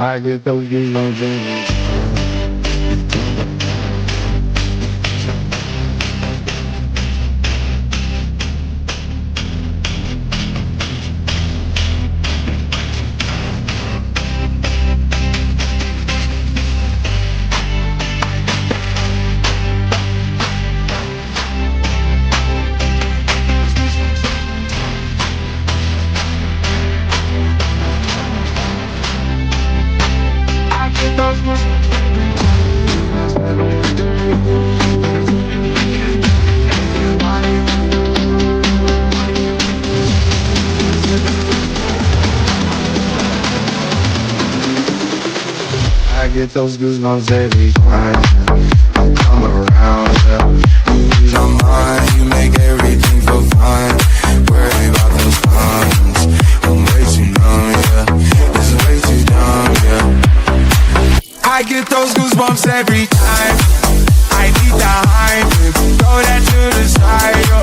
I get those goosebumps. I get those goosebumps every time I'm come around. You're mine, you make everything feel fine. Worry about those cons. I'm way too numb, yeah. It's way too dumb, yeah. I get those goosebumps every time. I need the hype, throw that to the side, yo.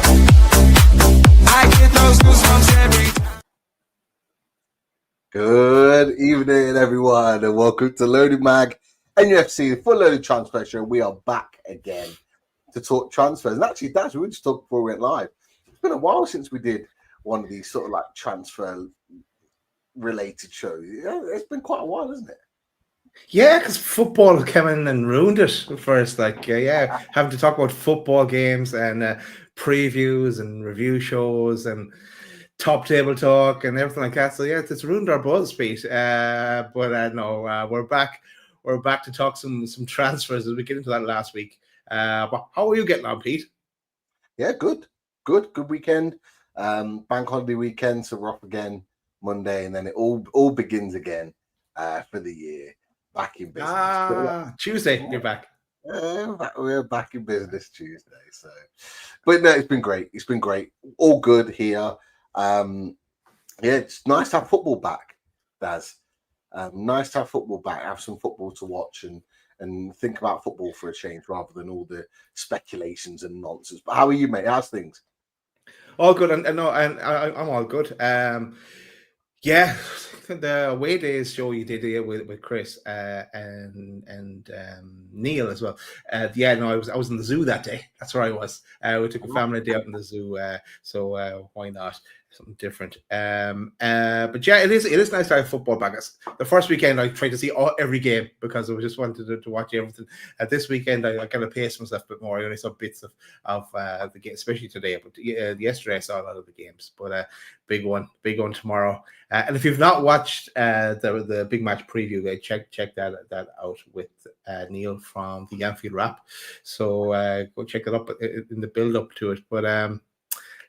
I get those goosebumps every time. Good evening, everyone, and welcome to Loaded Mag NUFC Full Loaded Transfer Show. We are back again to talk transfers. And actually, Daz, we were just talking before we went live. It's been a while since we did one of these sort of like transfer-related shows. Yeah, it's been quite a while, isn't it? Yeah, because football came in and ruined it for us. Having to talk about football games and previews and review shows and top table talk and everything like that. So yeah, it's ruined our buzz, Pete. But we're back. We're back to talk some transfers as we get into that last week. But how are you getting on, Pete? Yeah, good weekend. Bank holiday weekend, so we're off again Monday, and then it all begins again for the year. Back in business. Tuesday, you're back. We're back in business Tuesday. So, but no, it's been great. It's been great. All good here. It's nice to have football back, Daz. Nice to have football back. Have some football to watch and think about football for a change rather than all the speculations and nonsense. But how are you, mate? How's things? All good, and I'm all good. Yeah, the away days show you did here with Chris and Neil as well. I was in the zoo that day. That's where I was. We took a family day out in the zoo, so why not something different? But yeah, it is nice to have football back. The first weekend I tried to see every game because I just wanted to watch everything. This weekend I kind of paced myself a bit more. I only saw bits of the game, especially today. But yesterday I saw a lot of the games. But big one tomorrow. And if you've not watched the big match preview, check that out with Neil from the Anfield Wrap. So go check it up in the build up to it. But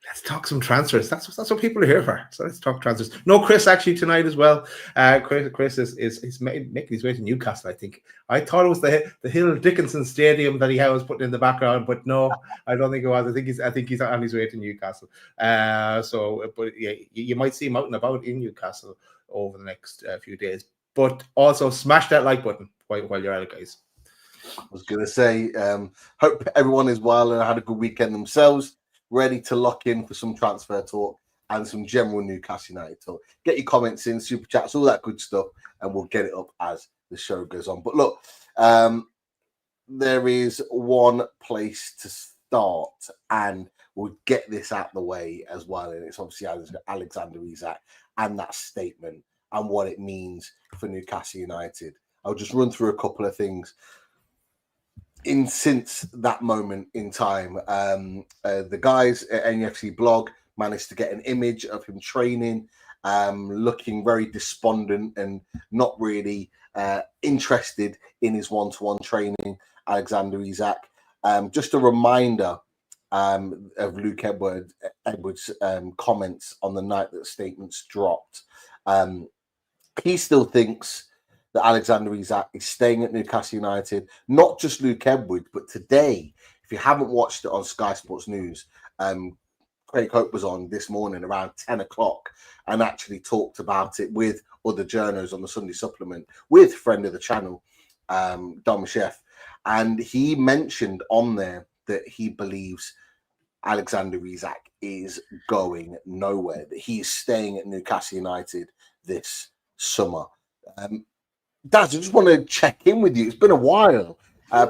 let's talk some transfers. That's what people are here for. So let's talk transfers. No, Chris actually tonight as well. Chris is making his way to Newcastle. I think. I thought it was the Hill Dickinson Stadium that Eddie Howe was putting in the background, but no, I don't think it was. I think he's on his way to Newcastle. But yeah, you might see him out and about in Newcastle over the next few days. But also smash that like button while you're at it, guys. I was going to say, hope everyone is well and had a good weekend themselves. Ready to lock in for some transfer talk and some general Newcastle United talk. Get your comments in, super chats, all that good stuff, and we'll get it up as the show goes on. But look, there is one place to start, and we'll get this out the way as well. And it's obviously Alexander Isak and that statement and what it means for Newcastle United. I'll just run through a couple of things. Since that moment in time, the guys at NUFC blog managed to get an image of him training, looking very despondent and not really interested in his one-to-one training. Alexander Isak. Just a reminder of Luke Edwards' comments on the night that statements dropped. He still thinks that Alexander Isak is staying at Newcastle United. Not just Luke Edwards, but today, if you haven't watched it on Sky Sports News, Craig Hope was on this morning around 10 o'clock and actually talked about it with other journos on the Sunday Supplement, with friend of the channel, Dom Chef. And he mentioned on there that he believes Alexander Isak is going nowhere, that he is staying at Newcastle United this summer. Daz, I just want to check in with you. It's been a while.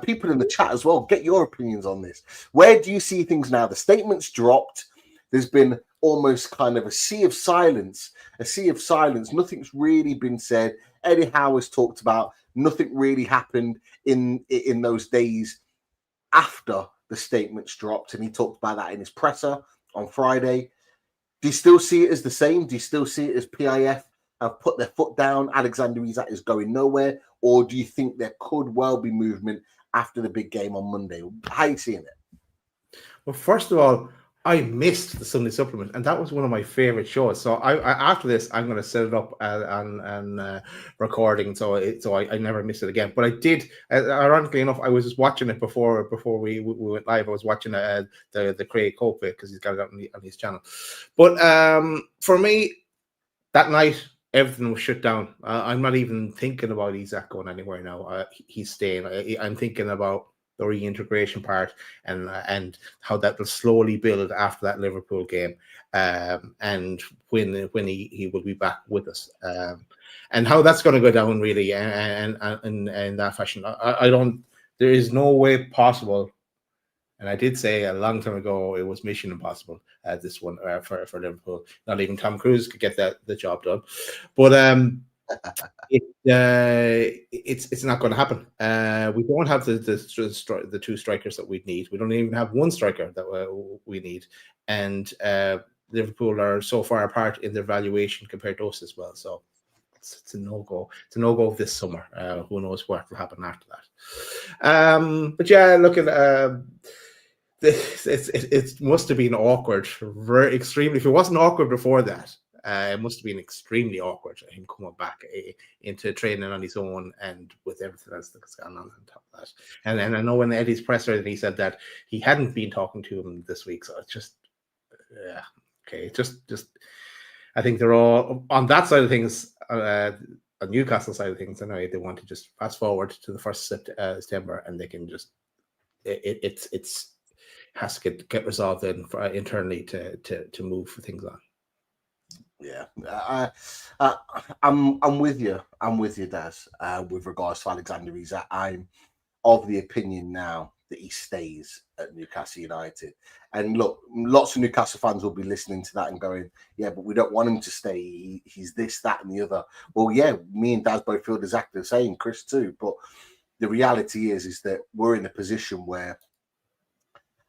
People in the chat as well, get your opinions on this. Where do you see things now? The statement's dropped. There's been almost kind of a sea of silence. Nothing's really been said. Eddie Howe has talked about nothing really happened in those days after the statements dropped, and he talked about that in his presser on Friday. Do you still see it as the same? Do you still see it as PIF have put their foot down? Alexander Isak is going nowhere, or do you think there could well be movement after the big game on Monday? How are you seeing it? Well, first of all, I missed the Sunday Supplement, and that was one of my favorite shows. So I after this, I'm going to set it up on recording, so I never miss it again. But I did. Ironically enough, I was just watching it before we went live. I was watching the Craig Cope because he's got it on his channel. But for me, that night, everything was shut down. I'm not even thinking about Isak going anywhere now. He's staying. I'm thinking about the reintegration part and how that will slowly build after that Liverpool game, and when he will be back with us, and how that's going to go down really, and in that fashion. I don't. There is no way possible. And I did say a long time ago it was mission impossible. This one for Liverpool. Not even Tom Cruise could get the job done, but it's not going to happen. We don't have the two strikers that we need. We don't even have one striker that we need, and Liverpool are so far apart in their valuation compared to us as well. So it's a no-go. It's a no-go this summer. Who knows what will happen after that? But yeah, look at. It must have been awkward, very extremely. If it wasn't awkward before that, it must have been extremely awkward him coming back into training on his own and with everything else that's gone on top of that. And I know in Eddie's presser, he said that he hadn't been talking to him this week, so it's just okay. Just I think they're all on that side of things. On Newcastle side of things, anyway, they want to just fast forward to the 1st September, and they can just it's has to get resolved then internally to move things on. Yeah, I'm with you. I'm with you, Daz. With regards to Alexander Isak, I'm of the opinion now that he stays at Newcastle United. And look, lots of Newcastle fans will be listening to that and going, "Yeah, but we don't want him to stay. He's this, that, and the other." Well, yeah, me and Daz both feel exactly the same. Chris too. But the reality is that we're in a position where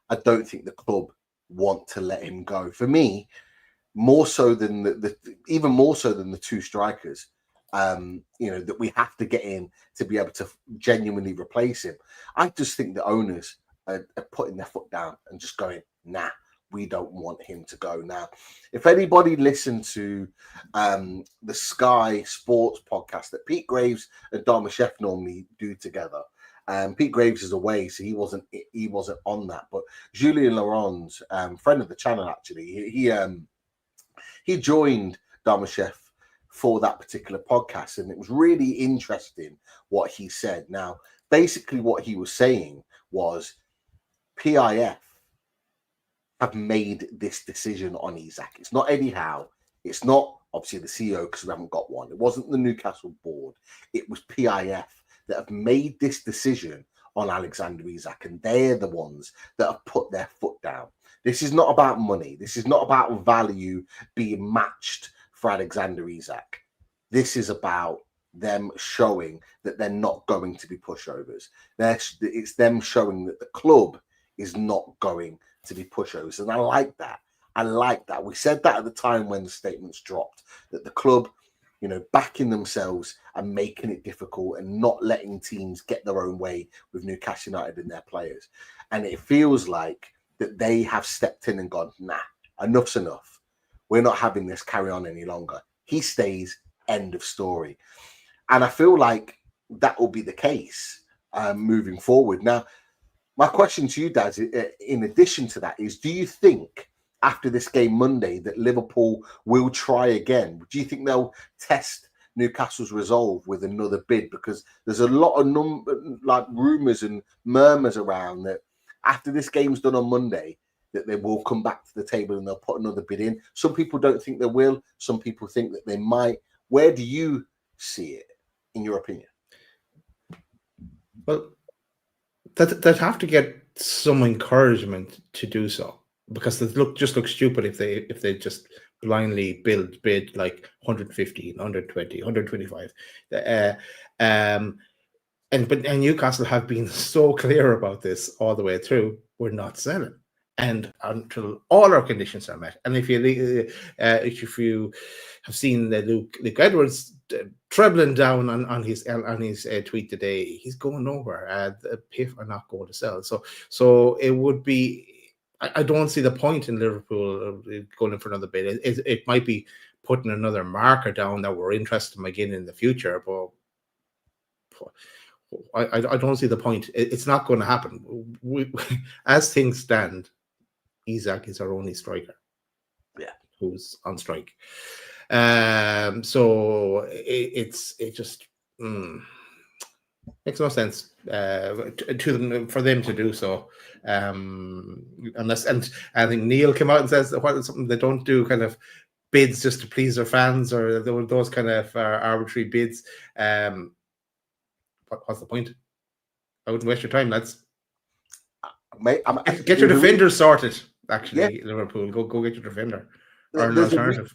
I don't think the club want to let him go. For me, more so than even more so than the two strikers, that we have to get in to be able to genuinely replace him. I just think the owners are putting their foot down and just going, nah, we don't want him to go. Now, if anybody listened to the Sky Sports podcast that Pete Graves and Darmashef normally do together, Pete Graves is away, so he wasn't on that. But Julien Laurent's friend of the channel, actually, he joined Darmashef for that particular podcast, and it was really interesting what he said. Now, basically, what he was saying was PIF have made this decision on Isak. It's not Eddie Howe. It's not obviously the CEO because we haven't got one. It wasn't the Newcastle board. It was PIF that have made this decision on Alexander Isak, and they're the ones that have put their foot down. This is not about money. This is not about value being matched for Alexander Isak. This is about them showing that they're not going to be pushovers. It's them showing that the club is not going to be pushovers, and I like that. I like that. We said that at the time when the statements dropped, that the club, backing themselves and making it difficult and not letting teams get their own way with Newcastle United and their players. And it feels like that they have stepped in and gone, nah, enough's enough. We're not having this carry on any longer. He stays, end of story. And I feel like that will be the case moving forward. Now, my question to you, Daz, in addition to that, is do you think after this game Monday that Liverpool will try again? Do you think they'll test Newcastle's resolve with another bid? Because there's a lot of rumours and murmurs around that after this game's done on Monday, that they will come back to the table and they'll put another bid in. Some people don't think they will. Some people think that they might. Where do you see it? in your opinion? Well, they'd have to get some encouragement to do so, because they just look stupid if they just blindly bid like 115, 120, 125. And Newcastle have been so clear about this all the way through. We're not selling, and until all our conditions are met. And if you have seen Luke Edwards trebling down on his tweet today, he's going nowhere. The PIF are not going to sell. So it would be. I don't see the point in Liverpool going in for another bid. It might be putting another marker down that we're interested in again in the future, but I don't see the point. It's not going to happen. As things stand, Isak is our only striker. Yeah, who's on strike. So it just makes no sense to them for them to do so. Unless, and I think Neil came out and says what is something they don't do, kind of bids just to please their fans, or those kind of arbitrary bids. What's the point? I wouldn't waste your time, lads. Mate, get your defender sorted. Actually, yeah. Liverpool, go get your defender or an alternative.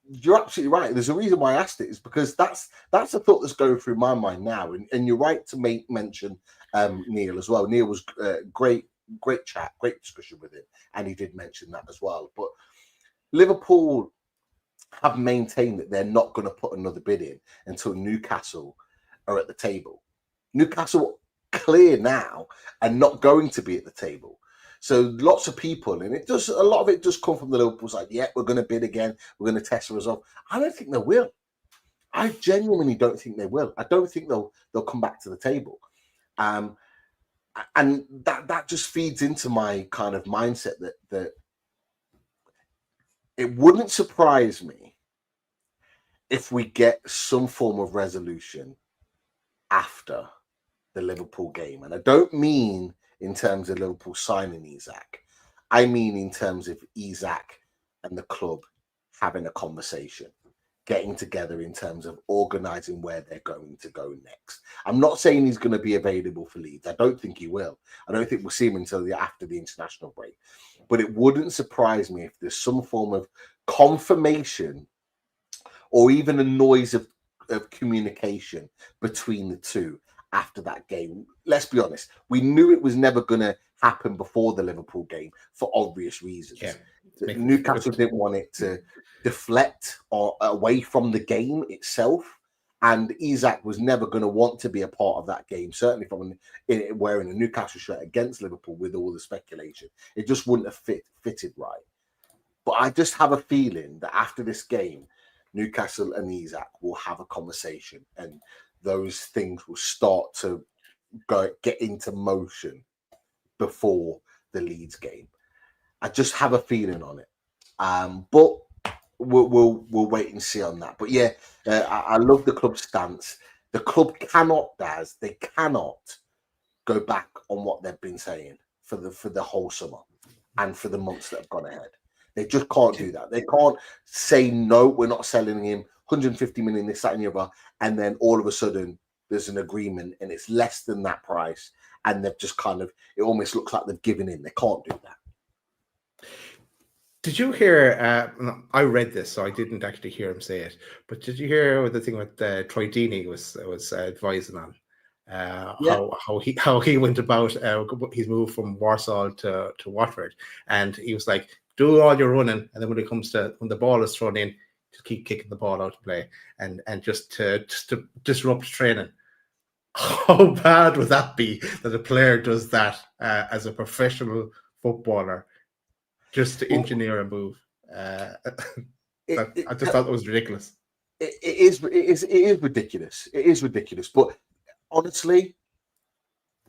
You're absolutely right. There's a reason why I asked it, is because that's a thought that's going through my mind now. And you're right to mention Neil as well. Neil was great chat, great discussion with him, and he did mention that as well. But Liverpool have maintained that they're not going to put another bid in until Newcastle are at the table. Newcastle clear now and not going to be at the table. So lots of people, and a lot of it does come from the Liverpool side. Yeah, we're going to bid again. We're going to test the result. I don't think they will. I genuinely don't think they will. I don't think they'll come back to the table. And that just feeds into my kind of mindset that it wouldn't surprise me if we get some form of resolution after the Liverpool game. And I don't mean in terms of Liverpool signing Isak. I mean in terms of Isak and the club having a conversation, getting together in terms of organising where they're going to go next. I'm not saying he's going to be available for Leeds. I don't think he will. I don't think we'll see him until after the international break. But it wouldn't surprise me if there's some form of confirmation or even a noise of communication between the two after that game. Let's be honest, we knew it was never going to happen before the Liverpool game for obvious reasons. Yeah. Newcastle didn't want it to deflect or away from the game itself, and Isak was never going to want to be a part of that game, certainly from wearing a Newcastle shirt against Liverpool with all the speculation. It just wouldn't have fitted right. But I just have a feeling that after this game, Newcastle and Isak will have a conversation, and those things will start to get into motion before the Leeds game. I just have a feeling on it, but we'll wait and see on that. But yeah, I love the club's stance. The club cannot, Daz, they cannot go back on what they've been saying for the whole summer and for the months that have gone ahead. They just can't do that. They can't say, no, we're not selling him 150 million, this, that, and the other, and then all of a sudden there's an agreement and it's less than that price, and they've just kind of, it almost looks like they've given in. They can't do that. Did you hear, I read this, so I didn't actually hear him say it, but did you hear the thing with Troy Deeney was advising on? How he went about his move from Warsaw to Watford, and he was like, do all your running, and then when the ball is thrown in, just keep kicking the ball out of play, and just to disrupt training. How bad would that be that a player does that as a professional footballer, just to engineer a move? I just thought it was ridiculous. It is ridiculous. It is ridiculous. But honestly,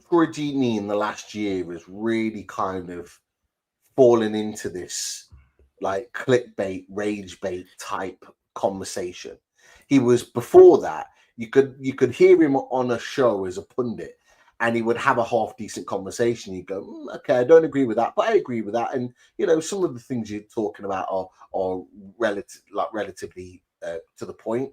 Troy Deeney in the last year has really kind of fallen into this like clickbait, rage bait type conversation. He was, before that, you could hear him on a show as a pundit, and he would have a half decent conversation. He'd go, okay, I don't agree with that, but I agree with that. And some of the things you're talking about are relatively to the point.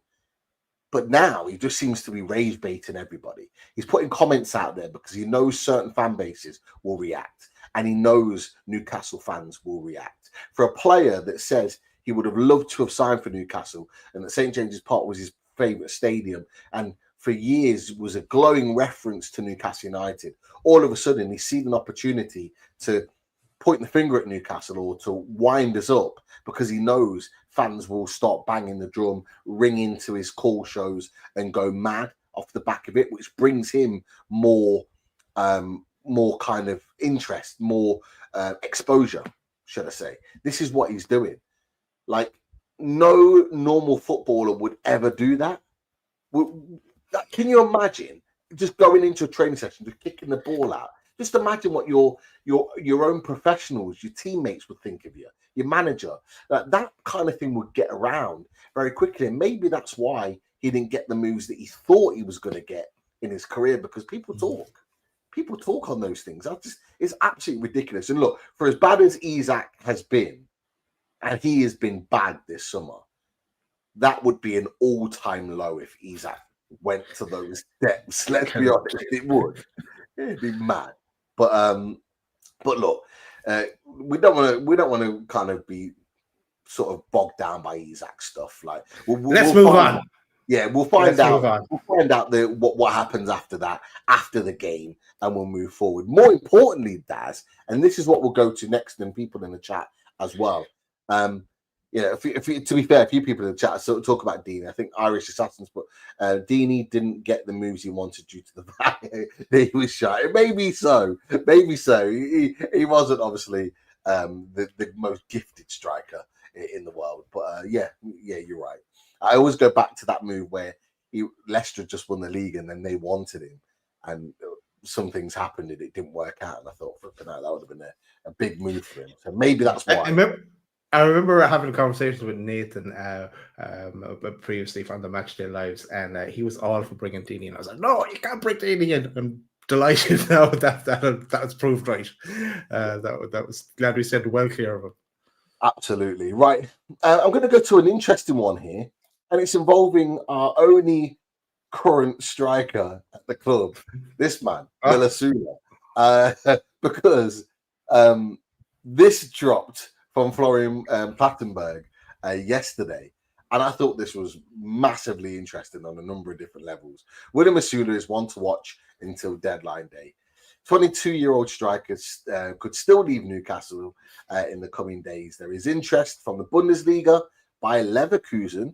But now he just seems to be rage baiting everybody. He's putting comments out there because he knows certain fan bases will react, and he knows Newcastle fans will react. For a player that says he would have loved to have signed for Newcastle and that St. James's Park was his favourite stadium and for years was a glowing reference to Newcastle United, all of a sudden he's seen an opportunity to point the finger at Newcastle or to wind us up because he knows fans will start banging the drum, ring into his call shows and go mad off the back of it, which brings him more kind of interest, more exposure, should I say. This is what he's doing. Like, no normal footballer would ever do that. Can you imagine just going into a training session, just kicking the ball out? Just imagine what your own professionals, your teammates would think of you, your manager. That kind of thing would get around very quickly. And maybe that's why he didn't get the moves that he thought he was going to get in his career, because people talk. People talk on those things. It's absolutely ridiculous. And look, for as bad as Isak has been, and he has been bad this summer, that would be an all-time low if Isak went to those depths. Let's be honest, it would. It'd be mad. But look, we don't want to kind of be sort of bogged down by Isak stuff. Like, let's move on. Yeah, we'll find out. We'll find out what happens after that, after the game, and we'll move forward. More importantly, Daz, and this is what we'll go to next, and people in the chat as well. To be fair, a few people in the chat talk about Deeney. I think Irish Assassins, but Deeney didn't get the moves he wanted due to the fact he was shy. Maybe so. He wasn't obviously the most gifted striker in the world. But yeah, you're right. I always go back to that move where Leicester just won the league and then they wanted him, and some things happened and it didn't work out. And I thought, flipping out, that would have been a big move for him. So maybe that's why. I remember having conversations with Nathan previously from the Matchday Lives, and he was all for bringing Deeney, and I was like, "No, you can't bring Deeney in." I'm delighted now that's proved right. That was glad we said well clear of him. Absolutely right. I'm going to go to an interesting one here, and it's involving our only current striker at the club, this man, Will Osula, because this dropped from Florian Plattenberg yesterday, and I thought this was massively interesting on a number of different levels. William Osula is one to watch until deadline day. 22-year-old strikers could still leave Newcastle in the coming days. There is interest from the Bundesliga by Leverkusen,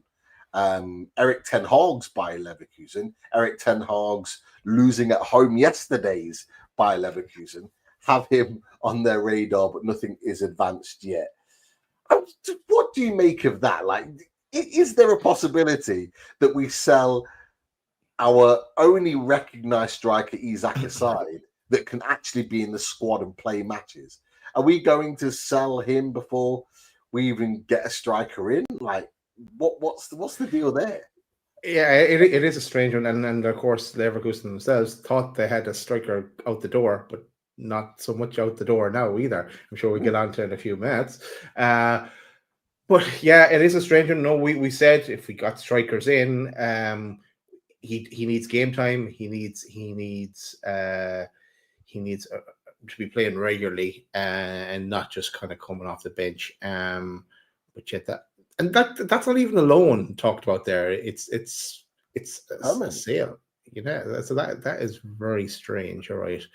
Eric Ten Hag's by Leverkusen, Eric Ten Hag's losing at home yesterday's by Leverkusen have him on their radar, but nothing is advanced yet. What do you make of that? Like, is there a possibility that we sell our only recognised striker, Isak aside, that can actually be in the squad and play matches? Are we going to sell him before we even get a striker in? Like, what's the deal there? Yeah, it is a strange one, and of course Leverkusen themselves thought they had a striker out the door, but not so much out the door now either. I'm sure we'll get on to it in a few minutes. But yeah, it is a strange one. No, we said if we got strikers in, he needs game time. He needs to be playing regularly and not just kind of coming off the bench. But yet that's not even a loan talked about there. It's a sale. You know, so that is very strange. All right.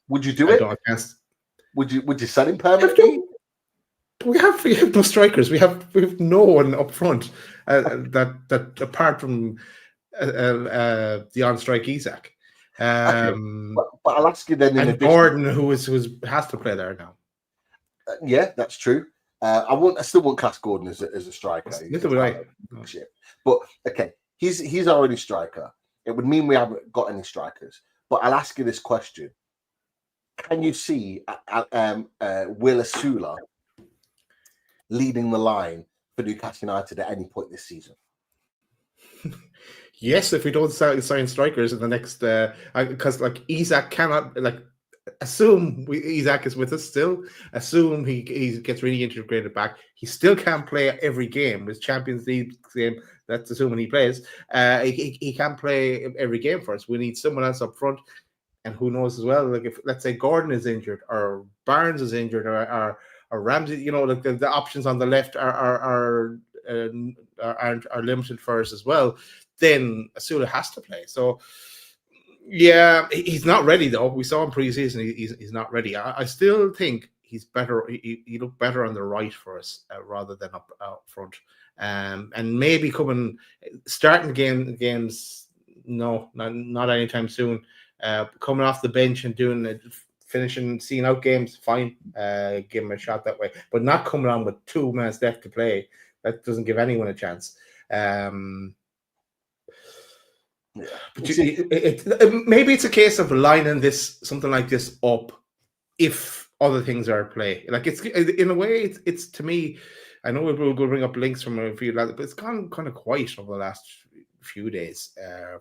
Would you do it? Would you sell him permanently? We have no strikers. We have no one up front that apart from the on-strike Isak. Okay. But I'll ask you then. And Gordon, who has to play there now. Yeah, that's true. I still won't class Gordon as a striker. Neither would I. But okay, he's our only striker. It would mean we haven't got any strikers. But I'll ask you this question: can you see Will Osula leading the line for Newcastle United at any point this season? Yes, if we don't sign strikers in the next, because like Isak cannot, like assume Isaac is with us still. Assume he gets really integrated back. He still can't play every game. With Champions League game, that's assuming he plays. He can't play every game for us. We need someone else up front. And who knows as well? Like if let's say Gordon is injured, or Barnes is injured, or Ramsey, like the options on the left are limited for us as well. Then Osula has to play. So. Yeah, he's not ready though. We saw him preseason. He's not ready. I still think he's better. He looked better on the right for us rather than up front. And maybe starting games. No, not anytime soon. Coming off the bench and seeing out games, fine. Give him a shot that way, but not coming on with 2 minutes left to play. That doesn't give anyone a chance. Yeah, but maybe it's a case of lining something like this up if other things are at play. Like it's in a way, it's to me. I know we'll go bring up links from a few lads, but it's gone kind of quiet over the last few days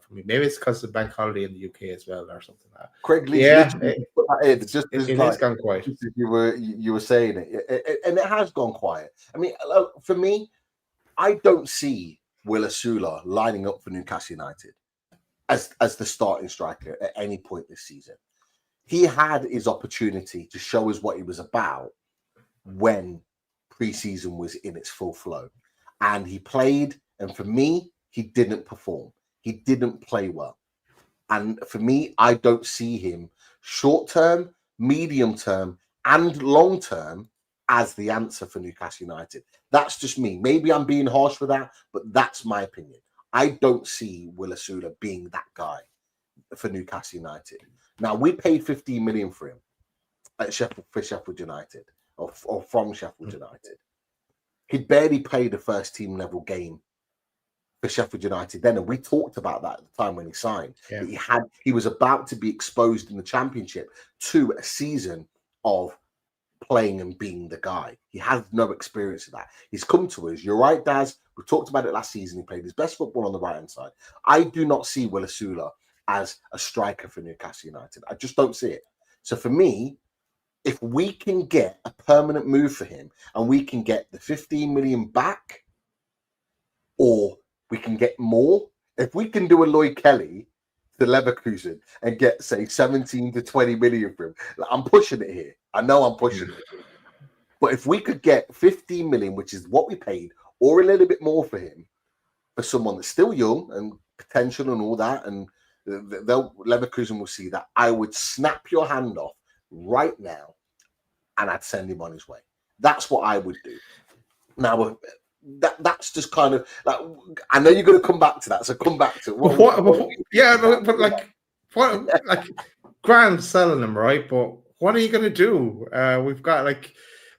for me. Maybe it's because of the bank holiday in the UK as well, or something like that. Craig Lee, it's just it's gone quiet. You were saying it, and it has gone quiet. I mean, for me, I don't see Will Osula lining up for Newcastle United as the starting striker at any point this season. He had his opportunity to show us what he was about when pre-season was in its full flow. And he played, and for me, he didn't perform. He didn't play well. And for me, I don't see him short-term, medium-term, and long-term as the answer for Newcastle United. That's just me. Maybe I'm being harsh with that, but that's my opinion. I don't see Will Osula being that guy for Newcastle United. Now, we paid 15 million for him at Sheffield United, or from Sheffield United. He'd barely played a first team level game for Sheffield United then, and we talked about that at the time when he signed. Yeah. He was about to be exposed in the Championship to a season of playing and being the guy. He has no experience of that. He's come to us. You're right, Daz. We talked about it last season. He played his best football on the right-hand side. I do not see Will Osula as a striker for Newcastle United. I just don't see it. So for me, if we can get a permanent move for him and we can get the 15 million back, or we can get more, if we can do a Lloyd Kelly to Leverkusen and get, say, 17 to 20 million for him, I'm pushing it here. I know I'm pushing it. But if we could get 15 million, which is what we paid, or a little bit more for him, for someone that's still young and potential and all that, and Leverkusen will see that, I would snap your hand off right now and I'd send him on his way. That's what I would do. Now, that's just kind of like, I know you're going to come back to that, so come back to it. But Graham's selling them, right? But what are you going to do? We've got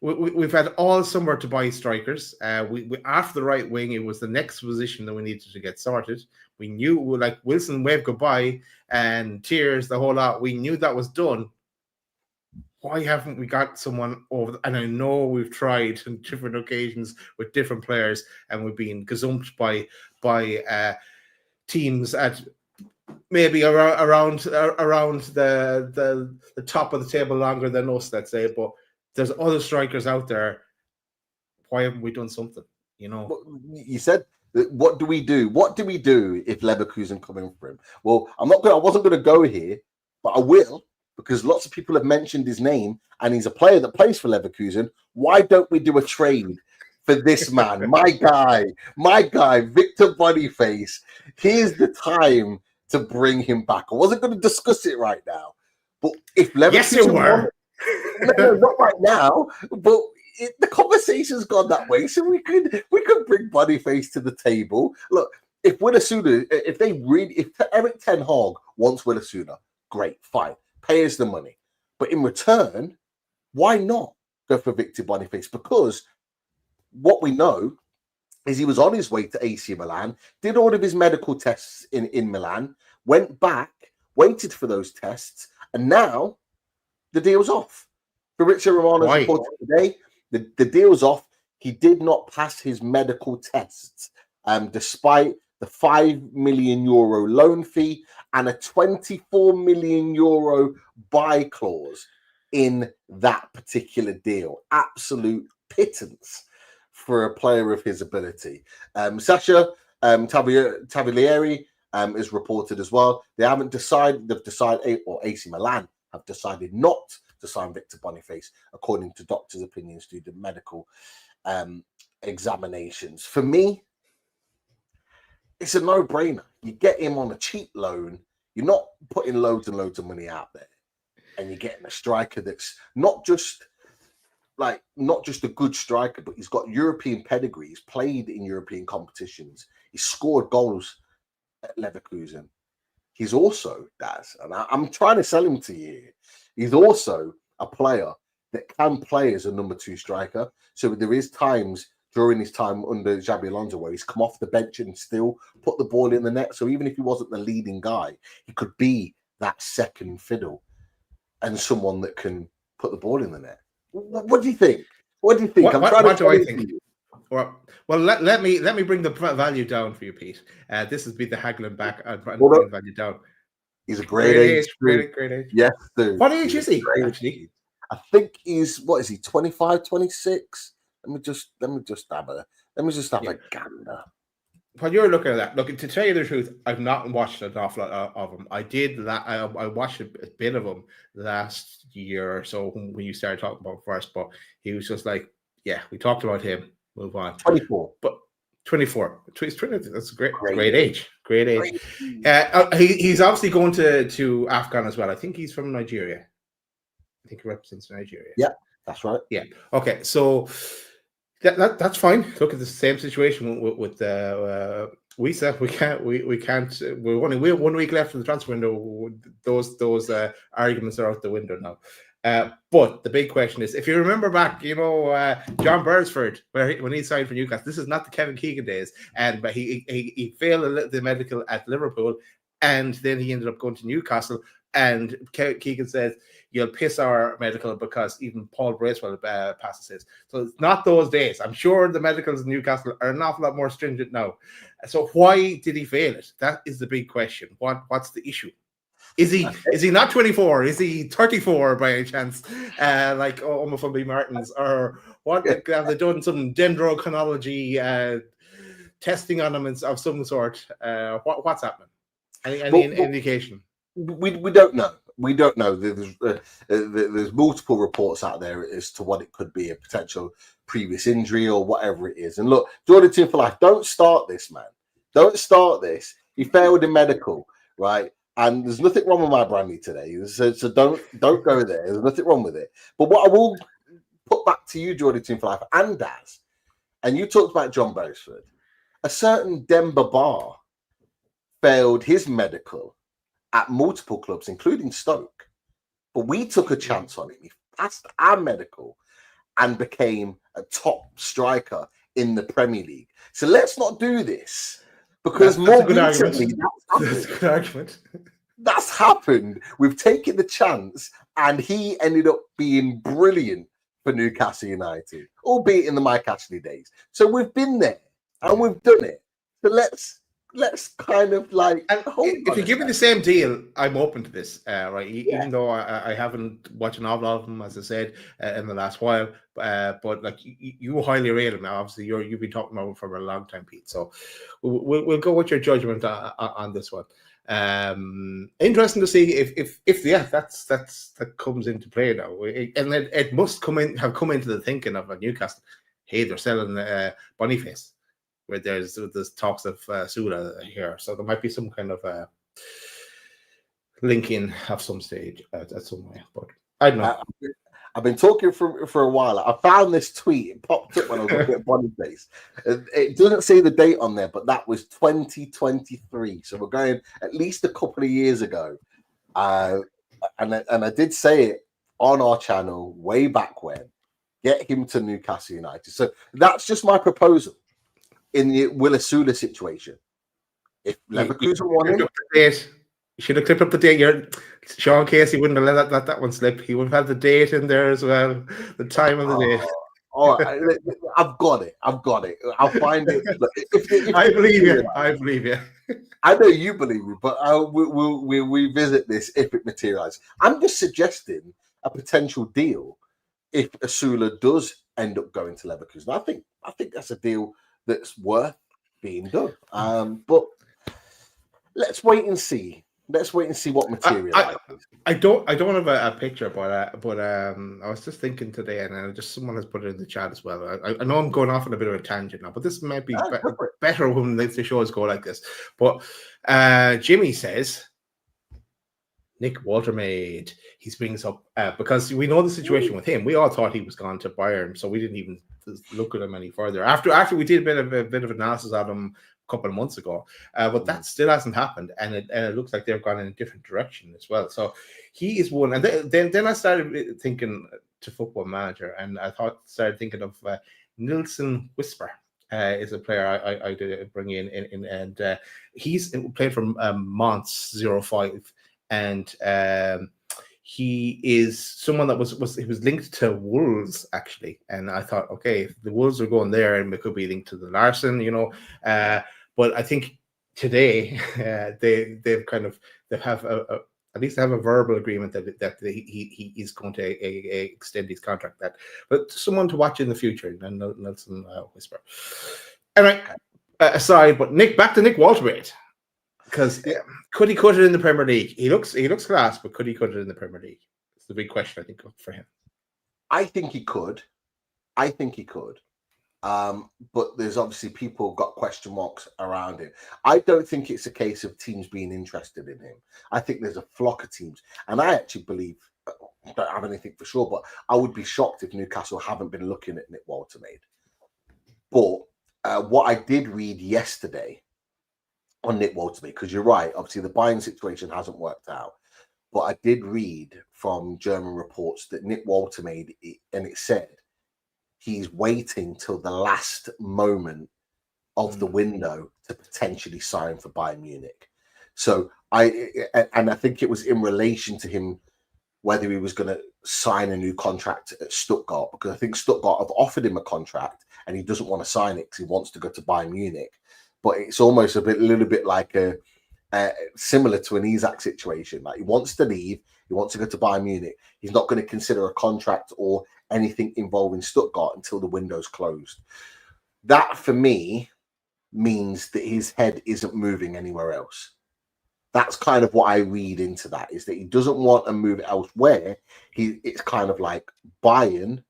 we've had all summer to buy strikers. We after the right wing, it was the next position that we needed to get sorted. We knew Wilson waved goodbye and tears, the whole lot. We knew that was done. Why haven't we got someone over? And I know we've tried on different occasions with different players, and we've been gazumped by teams at maybe around the top of the table longer than us, let's say. But there's other strikers out there. Why haven't we done something? You said, what do we do? What do we do if Leverkusen come in for him? Well, I wasn't going to go here, but I will, because lots of people have mentioned his name, and he's a player that plays for Leverkusen. Why don't we do a trade for this man? my guy, Victor Boniface. Here's the time to bring him back. I wasn't going to discuss it right now, but if Leverkusen, yes, you were. No, not right now, but the conversation's gone that way, so we could bring Boniface to the table. Look, if Will Osula, if Eric Ten Hag wants Will Osula, great, fine, pay us the money. But in return, why not go for Victor Boniface? Because what we know is he was on his way to AC Milan, did all of his medical tests in Milan, went back, waited for those tests, and now the deal's off. Fabrizio Romano's reported today, the deal's off. He did not pass his medical tests, despite the €5 million loan fee, and a €24 million buy clause in that particular deal. Absolute pittance for a player of his ability. Sasha Tavolieri is reported as well. They haven't decided, or AC Milan have decided not to sign Victor Boniface, according to doctors' opinions due to medical examinations. For me, it's a no-brainer. You get him on a cheap loan. You're not putting loads and loads of money out there, and you're getting a striker that's not just a good striker, but he's got European pedigree. He's played in European competitions. He's scored goals at Leverkusen. He's also, Daz, and I'm trying to sell him to you. He's also a player that can play as a number 2 striker. So there is times during his time under Xabi Alonso where he's come off the bench and still put the ball in the net. So even if he wasn't the leading guy, he could be that second fiddle and someone that can put the ball in the net. What do you think? What do you think? What do I think? Well, let me bring the value down for you, Pete. This has been the haggling back and bring the value down. He's a great age. Great age. Yes, dude. What age is he, actually? I think he's, what is he, 25, 26? Let me just have a gander. When you're looking at that, look, to tell you the truth, I've not watched an awful lot of him. I watched a bit of him last year or so when you started talking about him first, but he was just like, yeah, we talked about him. Move on. 24. But 24. He's 20, that's a great age. Great age. He's obviously going to Afghan as well. I think he's from Nigeria. I think he represents Nigeria. Yeah, that's right. Yeah. Okay, so that's fine. Look at the same situation with Wisa. We can't. We're 1 week left in the transfer window. Those arguments are out the window now. But the big question is, if you remember back, John Beresford, when he signed for Newcastle, this is not the Kevin Keegan days, but he failed the medical at Liverpool, and then he ended up going to Newcastle. And Keegan says, "You'll piss our medical because even Paul Bracewell passes his." So it's not those days. I'm sure the medicals in Newcastle are an awful lot more stringent now. So why did he fail it? That is the big question. What's the issue? Is he not 24? Is he 34 by any chance? Like Omofumbi Martins, or what? Have they done some dendrochronology testing on him of some sort? What's happening? Any indication? We don't know. We don't know. There's multiple reports out there as to what it could be, a potential previous injury or whatever it is. And look, Jordan Team for Life, don't start this, man. Don't start this. He failed in medical, right? And there's nothing wrong with my brandy today. So don't go there. There's nothing wrong with it. But what I will put back to you, Jordan Team for Life, and Daz, and you talked about John Beresford, a certain Demba Ba failed his medical at multiple clubs, including Stoke. But we took a chance on him. He passed our medical and became a top striker in the Premier League. So let's not do this, because that's a good argument. That's a good argument. That's happened. We've taken the chance, and he ended up being brilliant for Newcastle United, albeit in the Mike Ashley days. So we've been there and we've done it. So let's kind of like. If you give me the same deal, I'm open to this, right? Even though I haven't watched an awful lot of them, as I said, in the last while, but like you highly rate him now. Obviously, you've been talking about him for a long time, Pete. So we'll go with your judgment on this one. Interesting to see if that comes into play now, and it must have come into the thinking of Newcastle. Hey, they're selling Boniface. Where there's talks of Sula here, so there might be some kind of linking of some stage at some way. But I don't know. I've been talking for a while. I found this tweet. It popped up when I was looking at Boniface. It doesn't say the date on there, but that was 2023. So we're going at least a couple of years ago. And I did say it on our channel way back when. Get him to Newcastle United. So that's just my proposal. In the Will Osula situation, if Leverkusen won him, you should have clipped up the date. Sean Casey wouldn't have let that one slip. He would have had the date in there as well, the time of the date. All right, I've got it. I'll find it. Look, if I believe you. I believe you. I know you believe me, but we'll revisit this if it materializes. I'm just suggesting a potential deal if Osula does end up going to Leverkusen. I think that's a deal that's worth being done. But let's wait and see. Let's wait and see what materializes. I don't have a picture, but I was just thinking today, and just someone has put it in the chat as well. I know I'm going off on a bit of a tangent now, but this might be better when the shows go like this. But Jimmy says Nick Waltermaid. He brings up because we know the situation with him. We all thought he was gone to Bayern, so we didn't even look at him any further. After we did a bit of analysis on him couple of months ago, but that still hasn't happened, and it looks like they've gone in a different direction as well. So he is one, and then I started thinking to Football Manager, and started thinking of Nilsson Whisper. Is a player I did bring in, and he's played from Mons 05, and he is someone that was linked to Wolves actually, and I thought, okay, if the Wolves are going there, and it could be linked to the Larson, but I think today they have at least have a verbal agreement that he is going to extend his contract. But someone to watch in the future, and Nelson Whisper. Anyway, aside, but back to Nick Waltermaid, because could he cut it in the Premier League? He looks class, but could he cut it in the Premier League? It's the big question I think for him. I think he could. But there's obviously people got question marks around him. I don't think it's a case of teams being interested in him. I think there's a flock of teams, and I actually believe, I don't have anything for sure, but I would be shocked if Newcastle haven't been looking at Nick Waltermaid. But what I did read yesterday on Nick Waltermaid, because you're right, obviously the buying situation hasn't worked out, but I did read from German reports that Nick Waltermaid, and it said he's waiting till the last moment of the window to potentially sign for Bayern Munich. So I think it was in relation to him whether he was going to sign a new contract at Stuttgart, because I think Stuttgart have offered him a contract and he doesn't want to sign it because he wants to go to Bayern Munich. But it's almost a little bit like similar to an Isak situation. Like he wants to leave, he wants to go to Bayern Munich. He's not going to consider a contract or anything involving Stuttgart until the window's closed. That for me means that his head isn't moving anywhere else. That's kind of what I read into that, is that he doesn't want to move elsewhere. It's kind of like Bayern,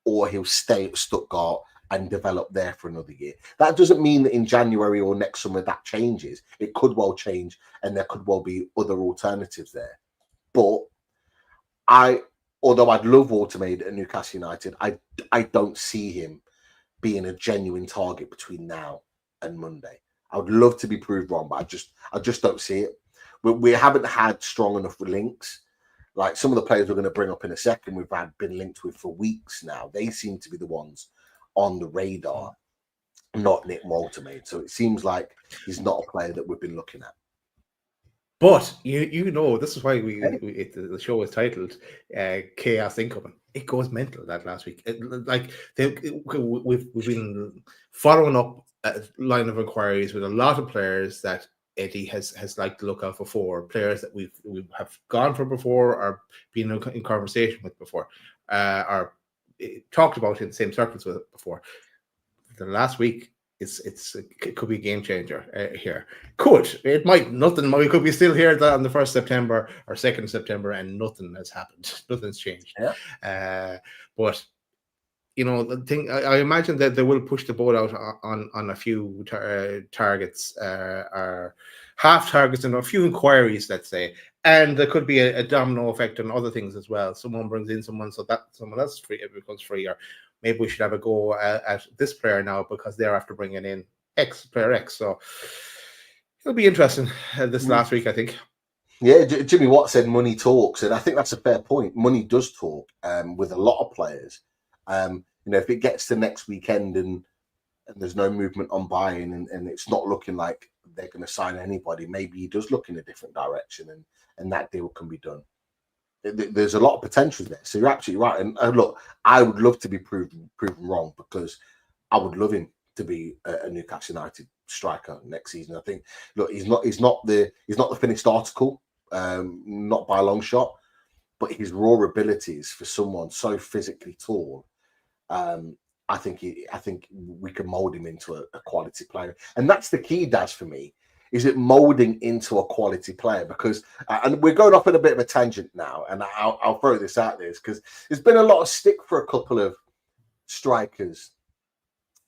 or he'll stay at Stuttgart and develop there for another year. That doesn't mean that in January or next summer that changes. It could well change, and there could well be other alternatives there. But although I'd love Waltermaid at Newcastle United, I don't see him being a genuine target between now and Monday. I would love to be proved wrong, but I just don't see it. We haven't had strong enough links. Like some of the players we're going to bring up in a second, we've been linked with for weeks now. They seem to be the ones on the radar, not Nick Waltermaid. So it seems like he's not a player that we've been looking at. But this is why the show is titled "Chaos Incoming." It goes mental that last week. We've been following up a line of inquiries with a lot of players that Eddie has liked to look out for, players that we have gone for before, or been in conversation with before, or talked about in the same circles with before. The last week, it could be a game changer here. It might. Nothing. We could be still here on the 1st September or 2nd September, and nothing has happened. Nothing's changed. Yeah. But the thing, I imagine that they will push the boat out on a few targets, or half targets, and a few inquiries, let's say. And there could be a domino effect on other things as well. Someone brings in someone, so that someone else it becomes free, or maybe we should have a go at this player now because they're after bringing in player X. So it'll be interesting this last week, I think. Yeah, Jimmy Watt said money talks, and I think that's a fair point. Money does talk with a lot of players. If it gets to next weekend and there's no movement on buying, and it's not looking like they're going to sign anybody, maybe he does look in a different direction, and that deal can be done. there's a lot of potential there. So you're absolutely right. And look, I would love to be proven wrong, because I would love him to be a Newcastle United striker next season. I think, look, he's not the finished article, not by a long shot, but his raw abilities for someone so physically tall, I think we can mold him into a quality player. And that's the key, Daz, for me. Is it molding into a quality player? Because, and we're going off on a bit of a tangent now, and I'll throw this out there, because there's been a lot of stick for a couple of strikers,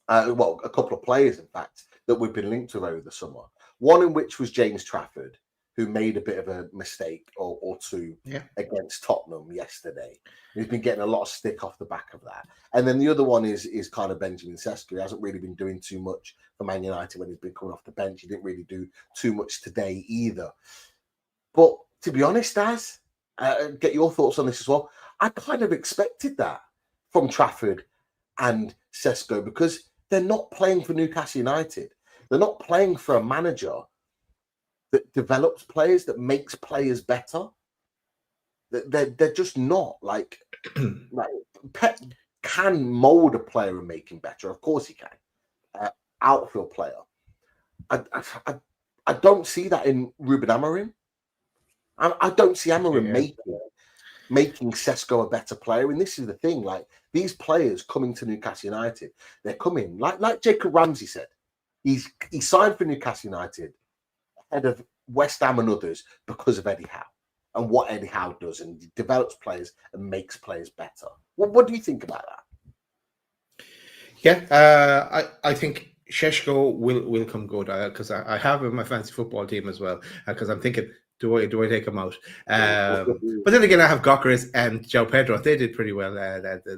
a couple of players, in fact, that we've been linked to over the summer. One in which was James Trafford, who made a bit of a mistake or two against Tottenham yesterday. He's been getting a lot of stick off the back of that. And then the other one is kind of Benjamin Sesko. He hasn't really been doing too much for Man United when he's been coming off the bench. He didn't really do too much today either. But to be honest, Daz, get your thoughts on this as well. I kind of expected that from Trafford and Sesko, because they're not playing for Newcastle United. They're not playing for a manager that develops players, that makes players better. They're just not like Pep can mold a player and make him better. Of course he can. Outfield player. I don't see that in Ruben Amorim. I don't see Amorim making Sesko a better player. And this is the thing, like these players coming to Newcastle United, they're coming, like Jacob Ramsey said, he signed for Newcastle United ahead of West Ham and others because of Eddie Howe and what Eddie Howe does, and he develops players and makes players better. What do you think about that? Yeah, I think Šeško will come good, because I have him in my fantasy football team as well, because I'm thinking, do I take him out? But then again, I have Gyökeres and João Pedro. They did pretty well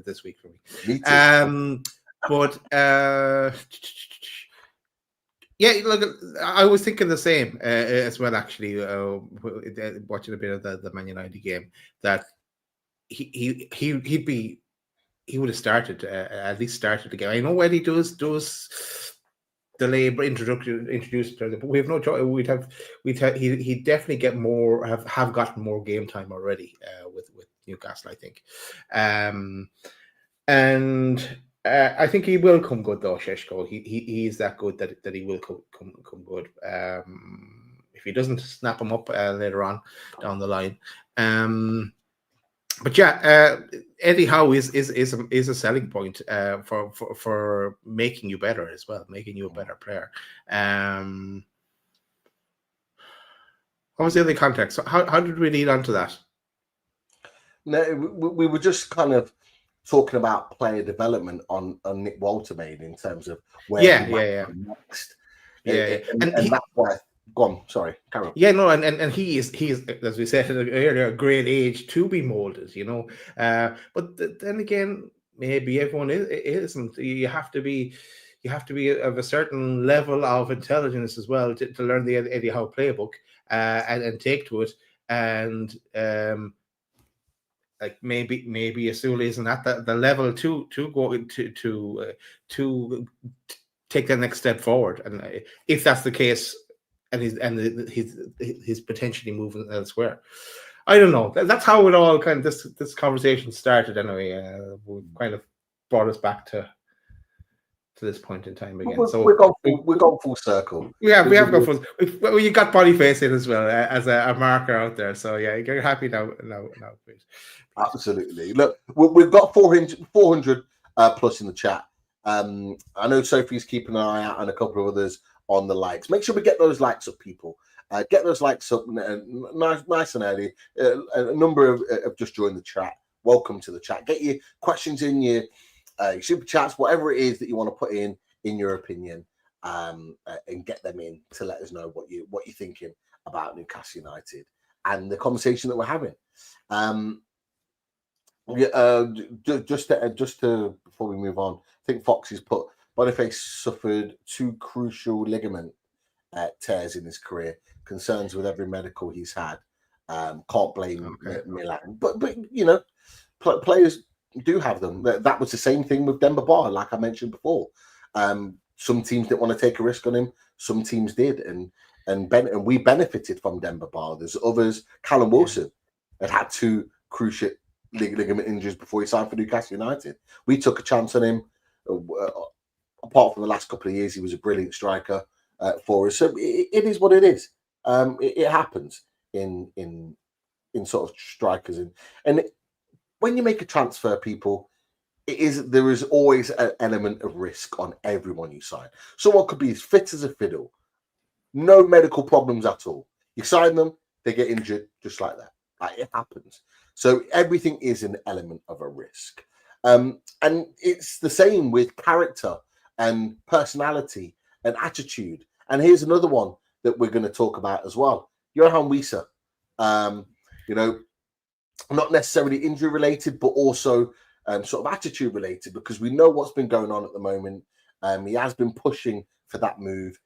this week for me. But yeah, look, I was thinking the same as well, actually, watching a bit of the Man United game, that he would have started, at least started the game. I know Eddie does delay introduce players, but we have no choice. He definitely get more, have gotten more game time already with Newcastle, I think, and I think he will come good though, Šeško. He's that good that he will come good. If he doesn't snap him up later on down the line. But yeah, Eddie Howe is a selling point for making you better as well, making you a better player. What was the other context? How did we lead on to that? No, we were just kind of talking about player development on Nick Walter made in terms of where next. And that's why. Go on, sorry, Carol. Yeah, no, and he is, as we said earlier, a great age to be molded, you know. But then again, maybe everyone isn't. You have to be of a certain level of intelligence as well to learn the Eddie Howe playbook and take to it. And like maybe Osula isn't at the level to go to take the next step forward. And if that's the case, and he's potentially moving elsewhere, I don't know. That's how it all kind of this conversation started. Anyway, we kind of brought us back to this point in time again. So we've gone full circle. Yeah, we have gone full. Well, you got Boniface in as well as a marker out there. So yeah, you're happy now, please. Absolutely. Look, we've got 400 plus in the chat. I know Sophie's keeping an eye out and a couple of others on the likes. Make sure we get those likes up, people. Get those likes up nice and early. A number have just joined the chat. Welcome to the chat. Get your questions in, your super chats, whatever it is that you want to put in your opinion, and get them in to let us know what you're thinking about Newcastle United and the conversation that we're having. Just to before we move on, I think Fox has put Boniface suffered 2 crucial ligament tears in his career. Concerns with every medical he's had. Can't blame Milan, but you know, players do have them. That was the same thing with Demba Ba, like I mentioned before. Some teams didn't want to take a risk on him. Some teams did, and we benefited from Demba Ba. There's others. Callum Wilson had to cruciate ligament injuries before he signed for Newcastle United. We took a chance on him. Apart from the last couple of years, he was a brilliant striker for us. So it is what it is. It happens in sort of strikers, and when you make a transfer, people, there is always an element of risk on everyone you sign. Someone could be as fit as a fiddle, no medical problems at all. You sign them, they get injured just like that. Like, it happens. So everything is an element of a risk. And it's the same with character and personality and attitude. And here's another one that we're going to talk about as well. Johan Wissa, not necessarily injury related, but also sort of attitude related, because we know what's been going on at the moment. He has been pushing for that move.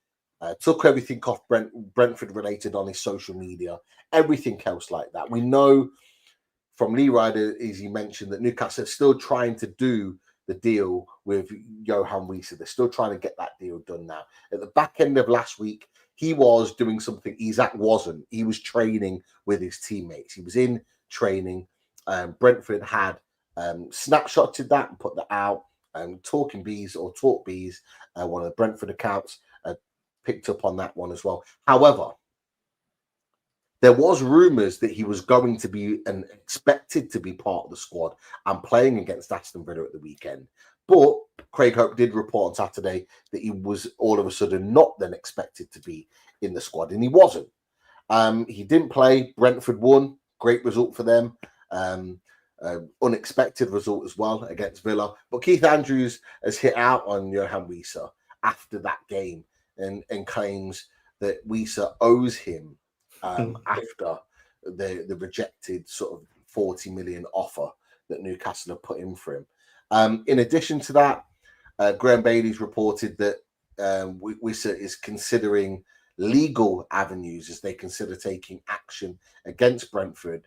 Took everything off Brentford related on his social media, everything else like that. We know from Lee Ryder, as he mentioned, that Newcastle are still trying to do the deal with Johan Wissa. They're still trying to get that deal done now. At the back end of last week, he was doing something Isak wasn't. He was training with his teammates. He was in training. Brentford had snapshotted that and put that out. Talking Bees or Talk Bees, one of the Brentford accounts, picked up on that one as well. However, there was rumours that he was going to be and expected to be part of the squad and playing against Aston Villa at the weekend. But Craig Hope did report on Saturday that he was all of a sudden not then expected to be in the squad, and he wasn't. He didn't play. Brentford won. Great result for them. Unexpected result as well against Villa. But Keith Andrews has hit out on Johan Wissa after that game and claims that Wissa owes him after the rejected sort of 40 million offer that Newcastle have put in for him. In addition to that, Graham Bailey's reported that Wissa is considering legal avenues as they consider taking action against Brentford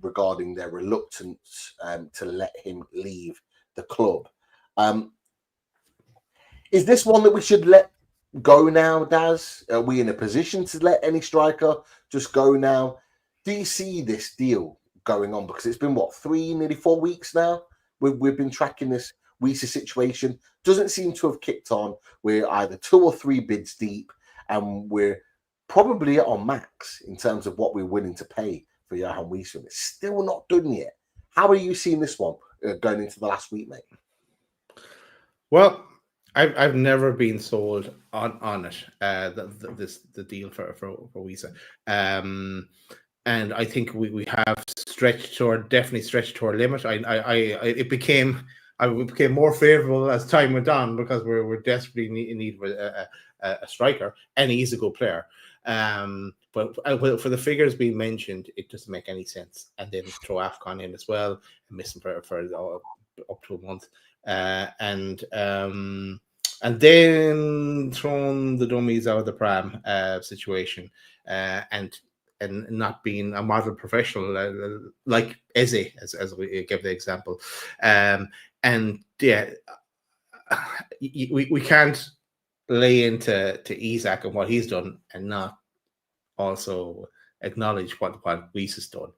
regarding their reluctance to let him leave the club. Is this one that we should let go now, Daz? Are we in a position to let any striker just go now? Do you see this deal going on? Because it's been, nearly 4 weeks now? We've been tracking this Wissa situation. Doesn't seem to have kicked on. We're either 2 or 3 bids deep, and we're probably on max in terms of what we're willing to pay for Johan Wissa. It's still not done yet. How are you seeing this one going into the last week, mate? Well, I've never been sold on it. The deal for Wissa, and I think we have definitely stretched to our limit. It became more favourable as time went on because we're desperately in need of a striker, and he's a good player. But for the figures being mentioned, it doesn't make any sense. And then throw AFCON in as well, and miss him for up to a month. And then thrown the dummies out of the pram situation, and not being a model professional like Eze, as we gave the example. And yeah, we can't lay into Isak and what he's done and not also acknowledge what Wissa's done.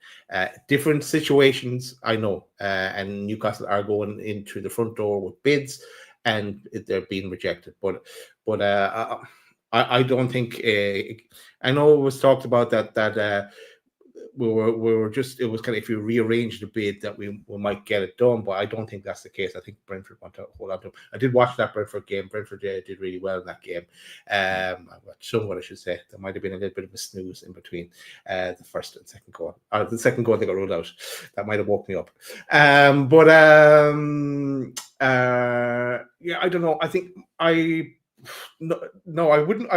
Different situations, I know, and Newcastle are going into the front door with bids, and they're being rejected. But I don't think. I know it was talked about that we were just, it was kind of, if you rearrange the bid that we might get it done, but I don't think that's the case. I think Brentford want to hold on to him. I did watch that Brentford game. Brentford did really well in that game. Somewhat, I should say. There might have been a little bit of a snooze in between the first and second goal. The second goal they got ruled out. That might have woke me up. Yeah, I don't know. I think no, I wouldn't.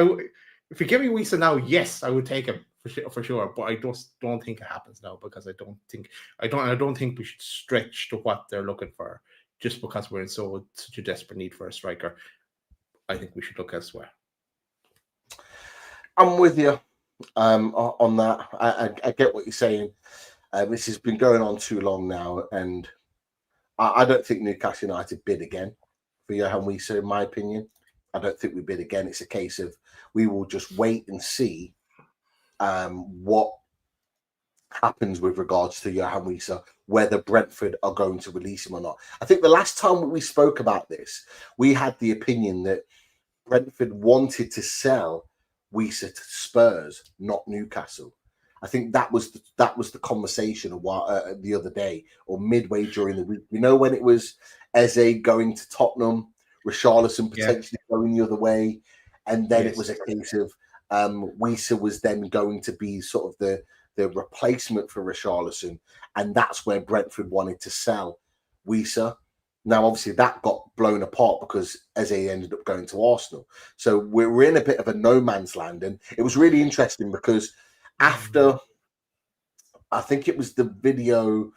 If you give me Wissa now, yes, I would take him for sure. But I just don't think it happens now, because I don't think we should stretch to what they're looking for just because we're in such a desperate need for a striker. I think we should look elsewhere. I'm with you on that. I get what you're saying. This has been going on too long now, and I don't think Newcastle United bid again for Johan Wissa, in my opinion. I don't think we bid again. It's a case of we will just wait and see how happens with regards to Johan Wieser, whether Brentford are going to release him or not. I think the last time we spoke about this, we had the opinion that Brentford wanted to sell Wieser to Spurs, not Newcastle. I think that was the conversation a while the other day or midway during the week. You know, when it was Eze going to Tottenham, Richarlison potentially going the other way, and then it was a case of Wieser was then going to be sort of the replacement for Richarlison, and that's where Brentford wanted to sell Wieser. Now, obviously, that got blown apart because Eze ended up going to Arsenal. So we're in a bit of a no man's land, and it was really interesting because after, I think it was the video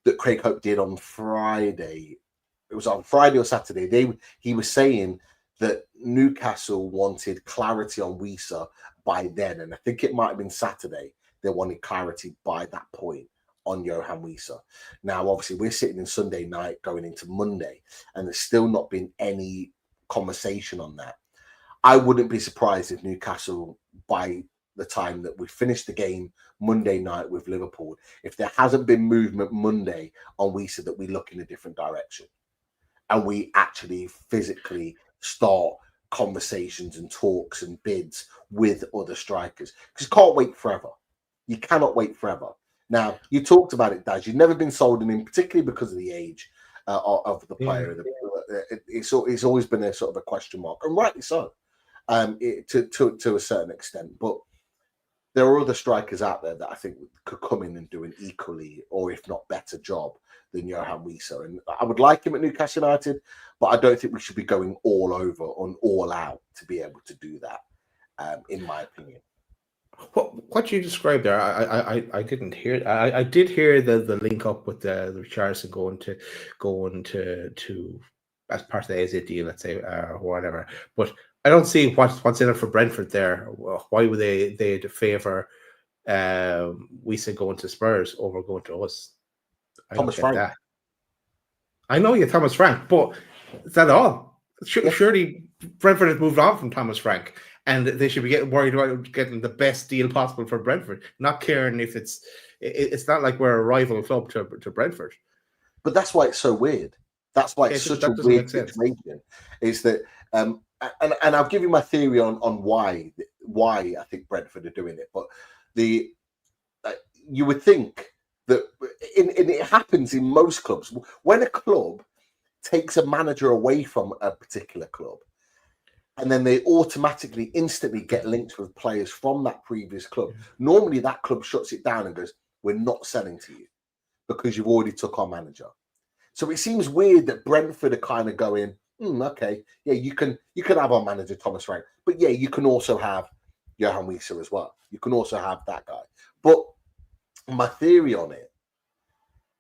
that Craig Hope did on Friday. It was on Friday or Saturday. He was saying that Newcastle wanted clarity on Wieser by then, and I think it might have been Saturday. They wanted clarity by that point on Johan Wieser. Now, obviously, we're sitting in Sunday night going into Monday, and there's still not been any conversation on that. I wouldn't be surprised if Newcastle, by the time that we finish the game Monday night with Liverpool, if there hasn't been movement Monday on Wieser, that we look in a different direction and we actually physically start conversations and talks and bids with other strikers, because you can't wait forever. You cannot wait forever. Now, you talked about it, Daz. You've never been sold in, particularly because of the age of the player. It's always been a sort of a question mark, and rightly so, to a certain extent. But there are other strikers out there that I think could come in and do an equally, or if not better, job than Johan Wieser. And I would like him at Newcastle United, but I don't think we should be going all over and all out to be able to do that, in my opinion. What you described there, I didn't hear. I did hear the link up with the Richarlison going to as part of the AZ deal, let's say, or whatever. But I don't see what's in it for Brentford there. Why would they favour Wieser going to Spurs over going to us? Thomas Frank. That. I know you, Thomas Frank, but is that all? Surely Brentford has moved on from Thomas Frank, and they should be getting worried about getting the best deal possible for Brentford, not caring if it's not like we're a rival club to Brentford. But that's why it's so weird. That's why it's such a weird situation. Is that and I'll give you my theory on why I think Brentford are doing it. But you would think that it happens in most clubs when a club takes a manager away from a particular club, and then they automatically, instantly get linked with players from that previous club. Normally, that club shuts it down and goes, "We're not selling to you because you've already took our manager." So it seems weird that Brentford are kind of going, "Okay, yeah, you can have our manager Thomas Frank, but yeah, you can also have Johan Wieser as well. You can also have that guy." But my theory on it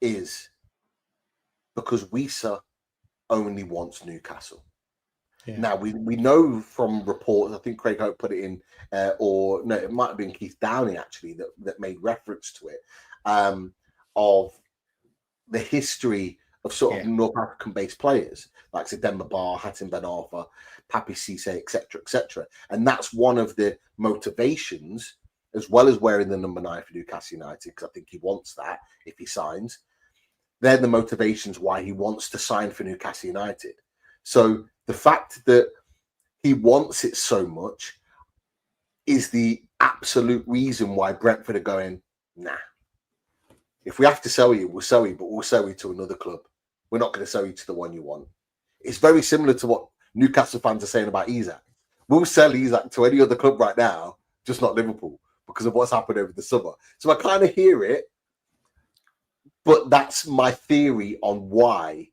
is because Wieser only wants Newcastle. Yeah. Now, we know from reports, I think Craig Hope put it in, or no, it might have been Keith Downey actually that made reference to it, of the history of sort of North African-based players, like Demba Ba, Hatem Ben Arfa, Papi Cisse, etc. And that's one of the motivations, as well as wearing the number 9 for Newcastle United, because I think he wants that if he signs. They're the motivations why he wants to sign for Newcastle United. So the fact that he wants it so much is the absolute reason why Brentford are going, nah. If we have to sell you, we'll sell you, but we'll sell you to another club. We're not going to sell you to the one you want. It's very similar to what Newcastle fans are saying about Isak. We'll sell Isak to any other club right now, just not Liverpool, because of what's happened over the summer. So I kind of hear it, but that's my theory on why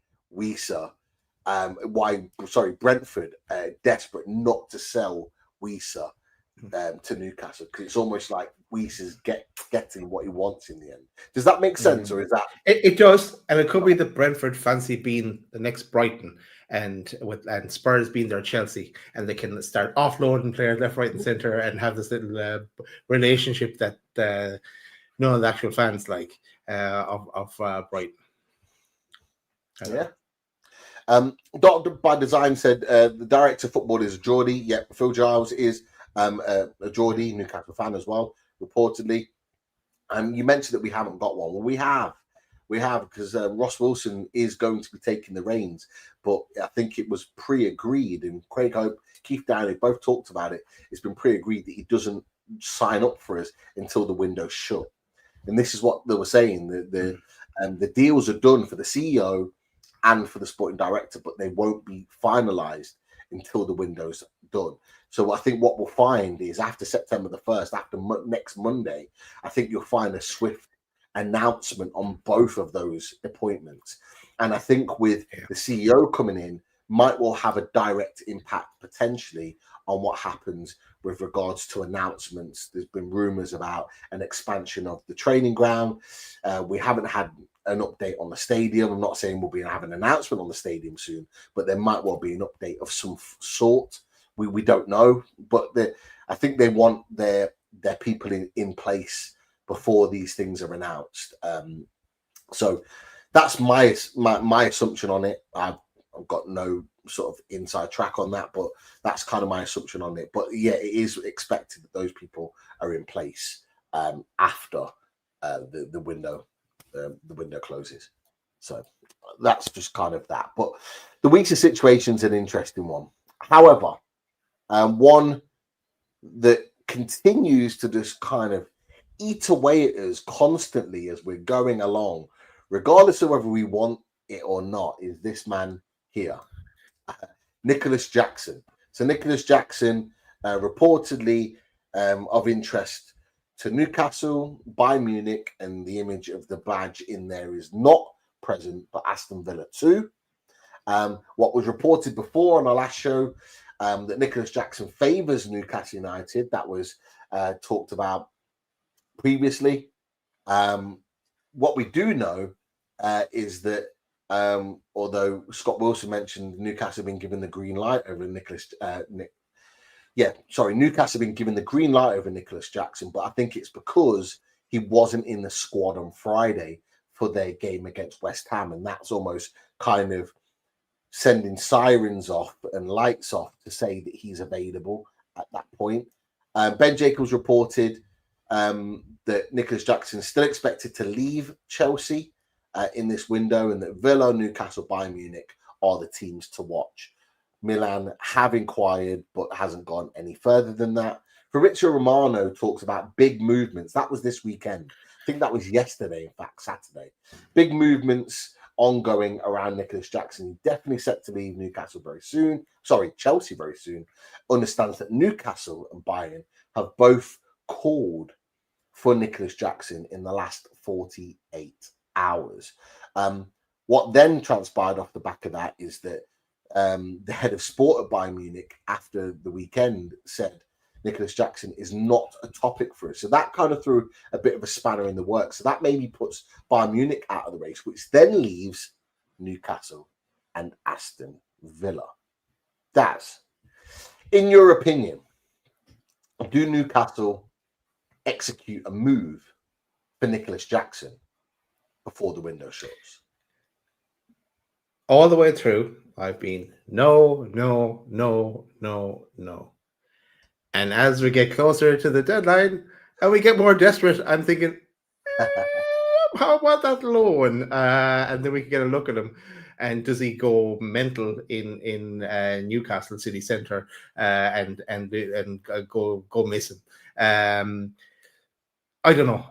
Brentford desperate not to sell Wieser to Newcastle, because it's almost like Wieser's getting what he wants in the end. Does that make sense, or is that it does? And it could be that Brentford fancy being the next Brighton, and Spurs being their Chelsea, and they can start offloading players left, right, and centre, and have this little relationship that none of the actual fans like of Brighton. Yeah. Doctor by Design said the director of football is Geordie. Yeah, Phil Giles is a Geordie, Newcastle fan as well, reportedly. You mentioned that we haven't got one. Well, we have because Ross Wilson is going to be taking the reins, but I think it was pre-agreed, and Craig Hope, Keith Downey both talked about it. It's been pre-agreed that he doesn't sign up for us until the window's shut, and this is what they were saying. The deals are done for the CEO and for the sporting director, but they won't be finalised until the window's done. So I think what we'll find is after September the 1st, after next Monday, I think you'll find a swift announcement on both of those appointments. And I think with the CEO coming in, might well have a direct impact potentially on what happens with regards to announcements. There's been rumours about an expansion of the training ground. We haven't had an update on the stadium. I'm not saying we'll be having an announcement on the stadium soon, but there might well be an update of some sort. We don't know, but I think they want their people in place before these things are announced. So that's my assumption on it. I've got no sort of inside track on that, but that's kind of my assumption on it. But yeah, it is expected that those people are in place after the window closes. So that's just kind of that. But the Weeks situation is an interesting one. However, one that continues to just kind of eat away at us constantly as we're going along, regardless of whether we want it or not, is this man here, Nicholas Jackson. So Nicholas Jackson reportedly of interest to Newcastle, Bayern Munich, and the image of the badge in there is not present, but Aston Villa too. What was reported before on our last show, that Nicholas Jackson favours Newcastle United, that was talked about previously. What we do know is that although Scott Wilson mentioned Newcastle have been given the green light over Newcastle have been given the green light over Nicholas Jackson, but I think it's because he wasn't in the squad on Friday for their game against West Ham, and that's almost kind of sending sirens off and lights off to say that he's available at that point. Ben Jacobs reported that Nicholas Jackson is still expected to leave Chelsea in this window, and that Villa, Newcastle, Bayern Munich are the teams to watch. Milan have inquired, but hasn't gone any further than that. Fabrizio Romano talks about big movements. That was this weekend. I think that was yesterday, in fact, Saturday. Big movements ongoing around Nicholas Jackson. Definitely set to leave Newcastle very soon. Sorry, Chelsea very soon. Understands that Newcastle and Bayern have both called for Nicholas Jackson in the last 48 hours. What then transpired off the back of that is that the head of sport at Bayern Munich after the weekend said Nicholas Jackson is not a topic for us. So that kind of threw a bit of a spanner in the works. So that maybe puts Bayern Munich out of the race, which then leaves Newcastle and Aston Villa. Daz, in your opinion, do Newcastle execute a move for Nicholas Jackson before the window shuts? All the way through, I've been no. And as we get closer to the deadline and we get more desperate, I'm thinking, how about that loan? And then we can get a look at him. And does he go mental in Newcastle city centre and go missing? I don't know.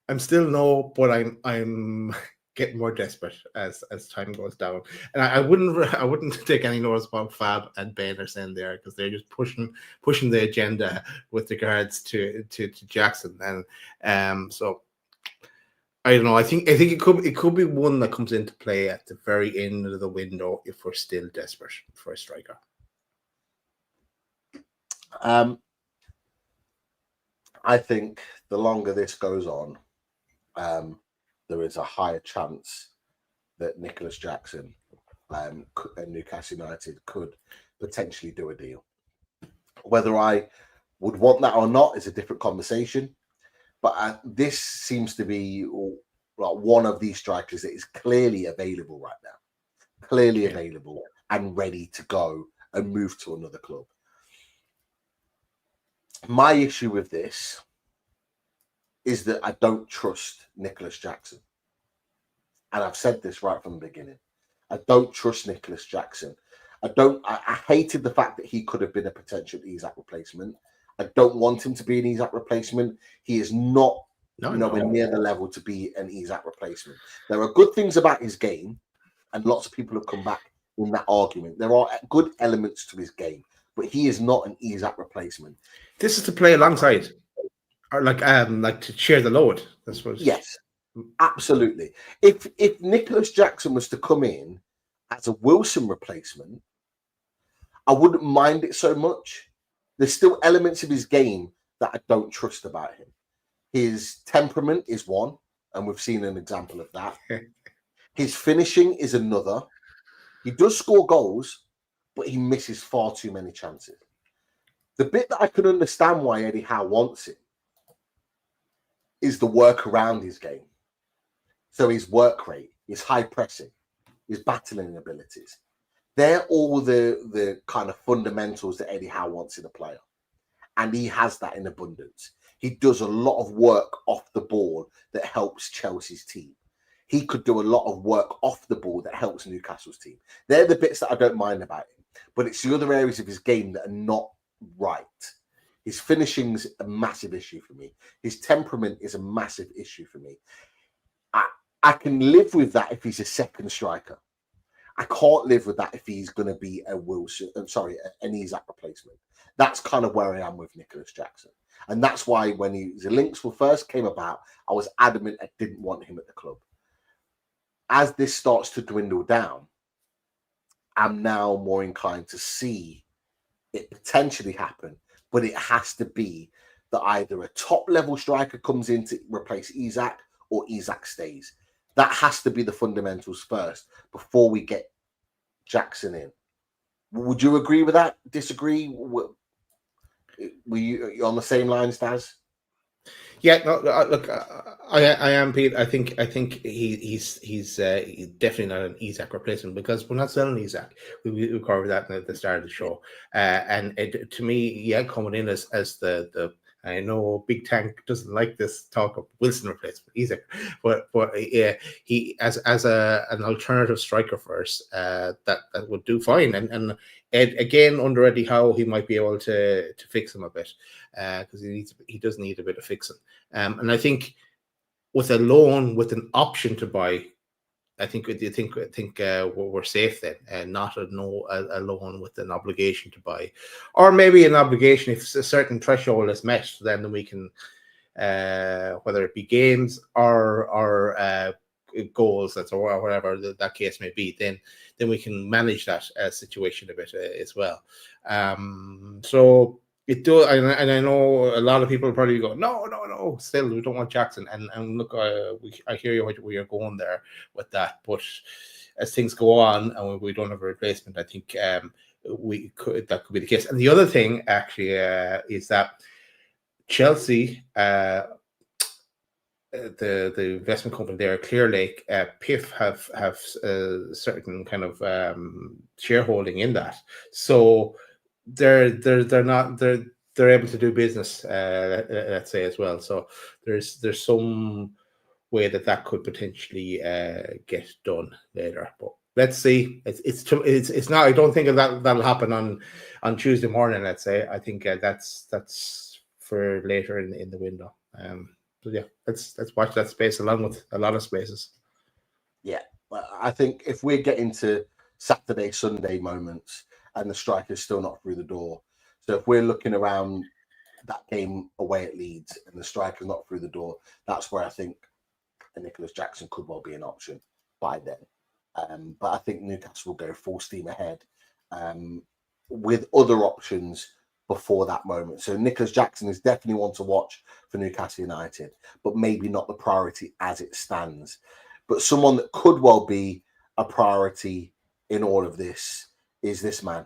I'm still no, but I'm getting more desperate as time goes down. And I wouldn't take any notice about Fab and Ben are saying there, because they're just pushing the agenda with regards to Jackson. And so I don't know. I think it could be one that comes into play at the very end of the window if we're still desperate for a striker. I think the longer this goes on, there is a higher chance that Nicholas Jackson and Newcastle United could potentially do a deal. Whether I would want that or not is a different conversation. But this seems to be one of these strikers that is clearly available right now. Clearly available and ready to go and move to another club. My issue with this is that I don't trust Nicholas Jackson. And I've said this right from the beginning. I don't trust Nicholas Jackson. I hated the fact that he could have been a potential Isak replacement. I don't want him to be an Isak replacement. He is not nowhere near the level to be an Isak replacement. There are good things about his game, and lots of people have come back in that argument. There are good elements to his game, but he is not an Isak replacement. This is to play alongside, or like to share the load, I suppose. Yes, absolutely. If Nicholas Jackson was to come in as a Wilson replacement, I wouldn't mind it so much. There's still elements of his game that I don't trust about him. His temperament is one, and we've seen an example of that. His finishing is another. He does score goals, but he misses far too many chances. The bit that I can understand why Eddie Howe wants him is the work around his game. So his work rate, his high pressing, his battling abilities. They're all the kind of fundamentals that Eddie Howe wants in a player. And he has that in abundance. He does a lot of work off the ball that helps Chelsea's team. He could do a lot of work off the ball that helps Newcastle's team. They're the bits that I don't mind about him. But it's the other areas of his game that are not right. His finishing's a massive issue for me. His temperament is a massive issue for me. I can live with that if he's a second striker. I can't live with that if he's going to be an Isak replacement. That's kind of where I am with Nicholas Jackson. And that's why when the links first came about, I was adamant I didn't want him at the club. As this starts to dwindle down, I'm now more inclined to see it potentially happen, but it has to be that either a top-level striker comes in to replace Isak or Isak stays. That has to be the fundamentals first before we get Jackson in. Would you agree with that? Disagree? Were you on the same lines, Daz? Yeah, no, look, I am Pete. I think he's definitely not an Isak replacement because we're not selling Isak. We covered that at the start of the show, and to me, coming in as the I know Big Tank doesn't like this talk of Wilson replacement, Isak, but he as an alternative striker for us, that would do fine. And Ed, again, under Eddie Howe, he might be able to fix him a bit because he does need a bit of fixing. And I think with a loan with an option to buy, I think we're safe then, and not a loan with an obligation to buy, or maybe an obligation if a certain threshold is met, then we can, whether it be games or goals, or whatever that case may be, then we can manage that situation a bit as well. So it do, and I know a lot of people probably go, no, still we don't want Jackson. And look, I hear you where you're going there with that, but as things go on and we don't have a replacement, I think that could be the case. And the other thing actually is that Chelsea, the investment company there, Clearlake, PIF have certain kind of shareholding in that, so they're able to do business, let's say, as well. So there's some way that could potentially get done later, but let's see. It's not. I don't think that'll happen on Tuesday morning. Let's say. I think that's for later in the window. So yeah, let's watch that space along with a lot of spaces. Yeah, well, I think if we're getting to Saturday, Sunday moments and the striker's still not through the door, so if we're looking around that game away at Leeds and the striker's not through the door, that's where I think Nicholas Jackson could well be an option by then. But I think Newcastle will go full steam ahead with other options before that moment. So Nicholas Jackson is definitely one to watch for Newcastle United, but maybe not the priority as it stands. But someone that could well be a priority in all of this is this man,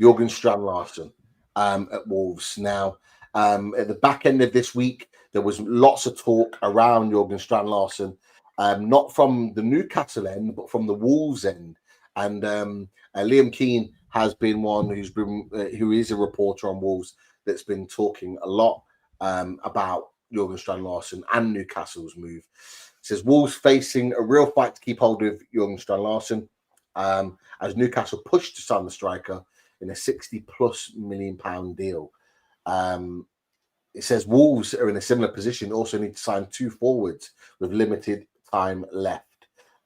Jurgen Strand-Larsen, at Wolves. Now, at the back end of this week, there was lots of talk around Jurgen Strand-Larsen, not from the Newcastle end, but from the Wolves end. And Liam Keane has been one who is a reporter on Wolves that's been talking a lot about Jurgen Strand-Larsen and Newcastle's move. It says Wolves facing a real fight to keep hold of Jurgen Strand-Larsen as Newcastle pushed to sign the striker in a £60+ million deal. It says Wolves are in a similar position, also need to sign 2 forwards with limited time left.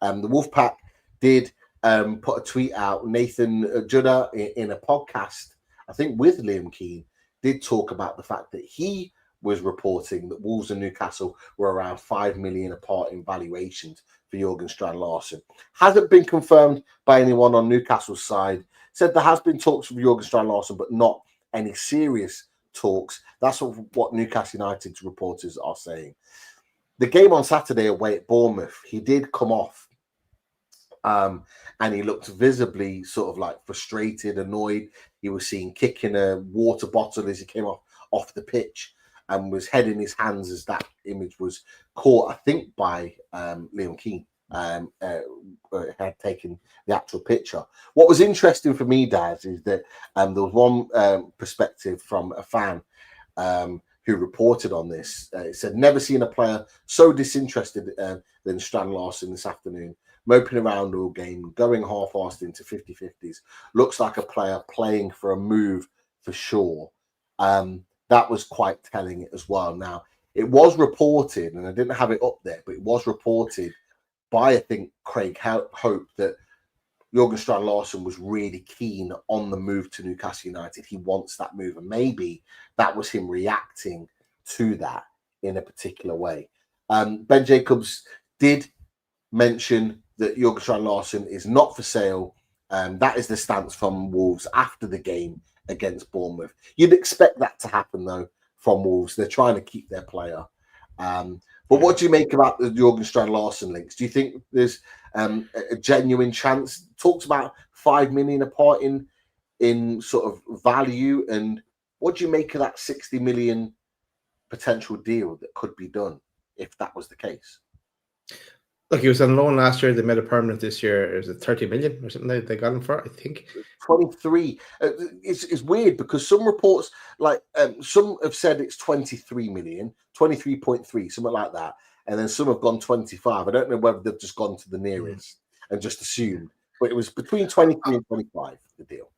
The Wolfpack did put a tweet out. Nathan Judah in a podcast, I think with Liam Keane, did talk about the fact that he was reporting that Wolves and Newcastle were around 5 million apart in valuations for Jurgen Strand-Larsen. Hasn't been confirmed by anyone on Newcastle's side. Said there has been talks with Jurgen Strand-Larsen, but not any serious talks. That's what Newcastle United's reporters are saying. The game on Saturday away at Bournemouth, he did come off and he looked visibly sort of like frustrated, annoyed. He was seen kicking a water bottle as he came off the pitch and was heading his hands as that image was caught, I think, by Liam Keane, had taken the actual picture. What was interesting for me, Daz, is that there was one perspective from a fan who reported on this. It said, never seen a player so disinterested than Strand-Larsen this afternoon. Moping around all game, going half-assed into 50-50s. Looks like a player playing for a move for sure. That was quite telling as well. Now, it was reported, and I didn't have it up there, but it was reported by, I think, Craig Hope that Jurgen Strand-Larsen was really keen on the move to Newcastle United. He wants that move, and maybe that was him reacting to that in a particular way. Ben Jacobs did mention that Jurgen Strand-Larsen is not for sale. That is the stance from Wolves after the game against Bournemouth. You'd expect that to happen, though, from Wolves. They're trying to keep their player. But what do you make about the Jurgen Strand-Larsen links? Do you think there's a genuine chance? Talks about 5 million apart in sort of value. And what do you make of that 60 million potential deal that could be done if that was the case? Look, he was on loan last year. They made a permanent this year. It was 30 million or something they got him for, I think. 23. It's weird because some reports, like some have said it's 23 million, 23.3, something like that. And then some have gone 25. I don't know whether they've just gone to the nearest and just assumed. But it was between 23 and 25, the deal.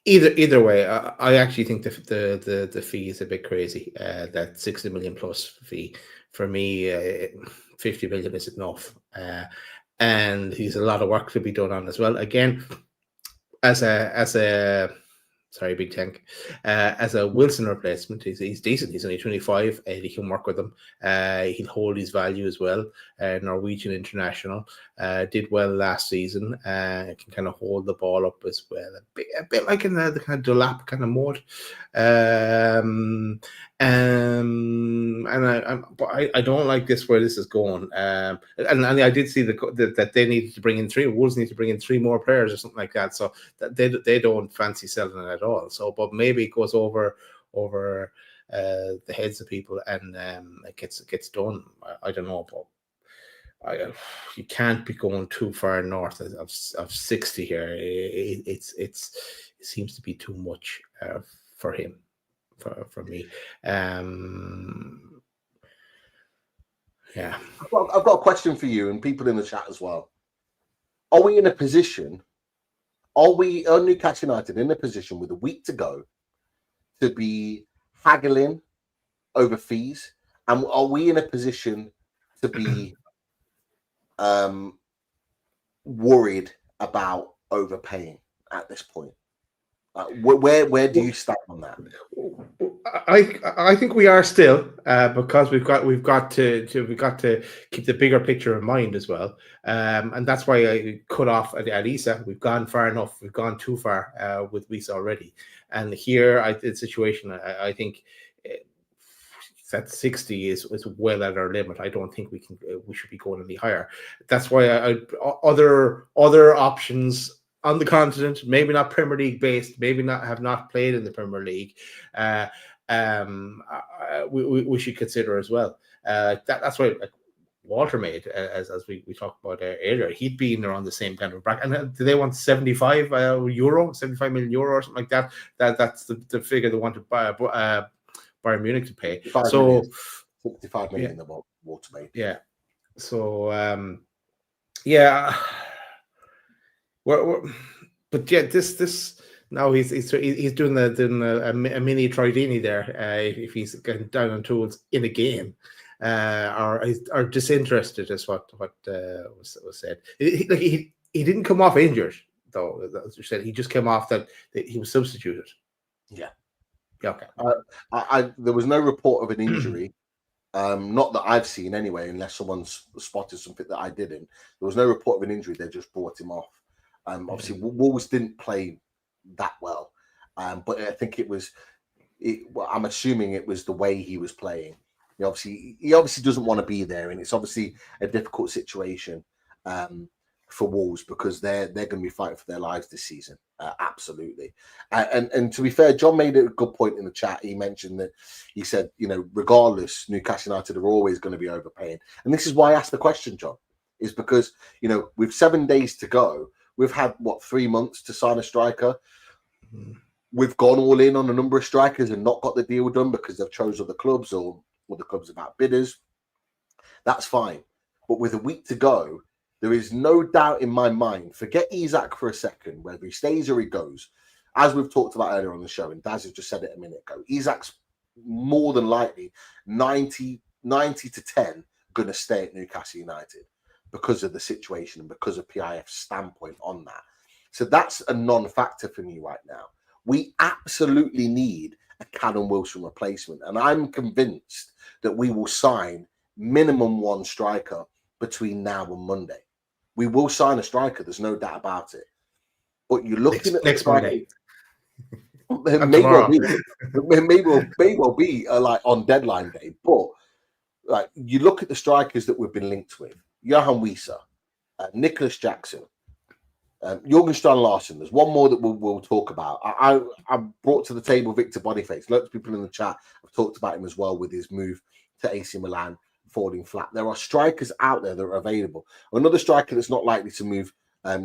Either way, I actually think the fee is a bit crazy. That 60 million plus fee. For me, 50 million is enough. And he's a lot of work to be done on as well. Again, as a sorry, Big Tank, as a Wilson replacement, he's decent. He's only 25, and he can work with him. He'll hold his value as well. Norwegian international, did well last season. Can kind of hold the ball up as well, a bit like in the kind of Delap kind of mode. But I don't like this where this is going. And I did see that they needed to bring in Wolves need to bring in 3 more players or something like that. So that they don't fancy selling it at all. So, but maybe it goes over the heads of people and it gets done. I don't know, but you can't be going too far north of 60 here. It seems to be too much for him. For me, yeah. I've got a question for you and people in the chat as well. Are we in a position? Are Newcastle United in a position with a week to go to be haggling over fees? And are we in a position to be worried about overpaying at this point? Where do you stand on that? I think we are still because we've got to keep the bigger picture in mind as well, and that's why I cut off at Isa. We've gone far enough. We've gone too far with Isa already, and here the situation. I think that 60 is well at our limit. I don't think we should be going any higher. That's why other options on the continent, maybe not Premier League based, maybe have not played in the Premier League. We should consider as well. That's why Walter made, as we talked about earlier, he'd be in around the same kind of bracket. And do they want 75 million euro or something like that? That's the figure they want to buy Bayern Munich to pay. So 65 million the Walter made. Yeah. So yeah, but yeah, this now he's doing a mini Tridini there. If he's getting down on tools in a game, or disinterested is what was said. He didn't come off injured though, as you said. He just came off that he was substituted. Yeah. Okay. There was no report of an injury. Not that I've seen anyway, unless someone's spotted something that I didn't. There was no report of an injury. They just brought him off. Obviously, Wolves didn't play that well, but I think I'm assuming it was the way he was playing. He obviously doesn't want to be there, and it's obviously a difficult situation for Wolves because they're going to be fighting for their lives this season. Absolutely. And to be fair, John made a good point in the chat. He mentioned that he said, regardless, Newcastle United are always going to be overpaying. And this is why I asked the question, John, is because, with 7 days to go, we've had, 3 months to sign a striker. We've gone all in on a number of strikers and not got the deal done because they've chose other clubs or the clubs have outbidders. That's fine. But with a week to go, there is no doubt in my mind, forget Isak for a second, whether he stays or he goes. As we've talked about earlier on the show, and Daz has just said it a minute ago, Isak's more than likely 90 to 10 going to stay at Newcastle United because of the situation and because of PIF's standpoint on that. So that's a non-factor for me right now. We absolutely need a Callum Wilson replacement. And I'm convinced that we will sign minimum one striker between now and Monday. We will sign a striker. There's no doubt about it. But you're looking at next Monday. May well be like on deadline day. But like you look at the strikers that we've been linked with: Johan Wieser, Nicholas Jackson, Jürgen Strand-Larsen. There's one more that we'll talk about. I brought to the table Victor Boniface. Lots of people in the chat have talked about him as well with his move to AC Milan, falling flat. There are strikers out there that are available. Another striker that's not likely to move,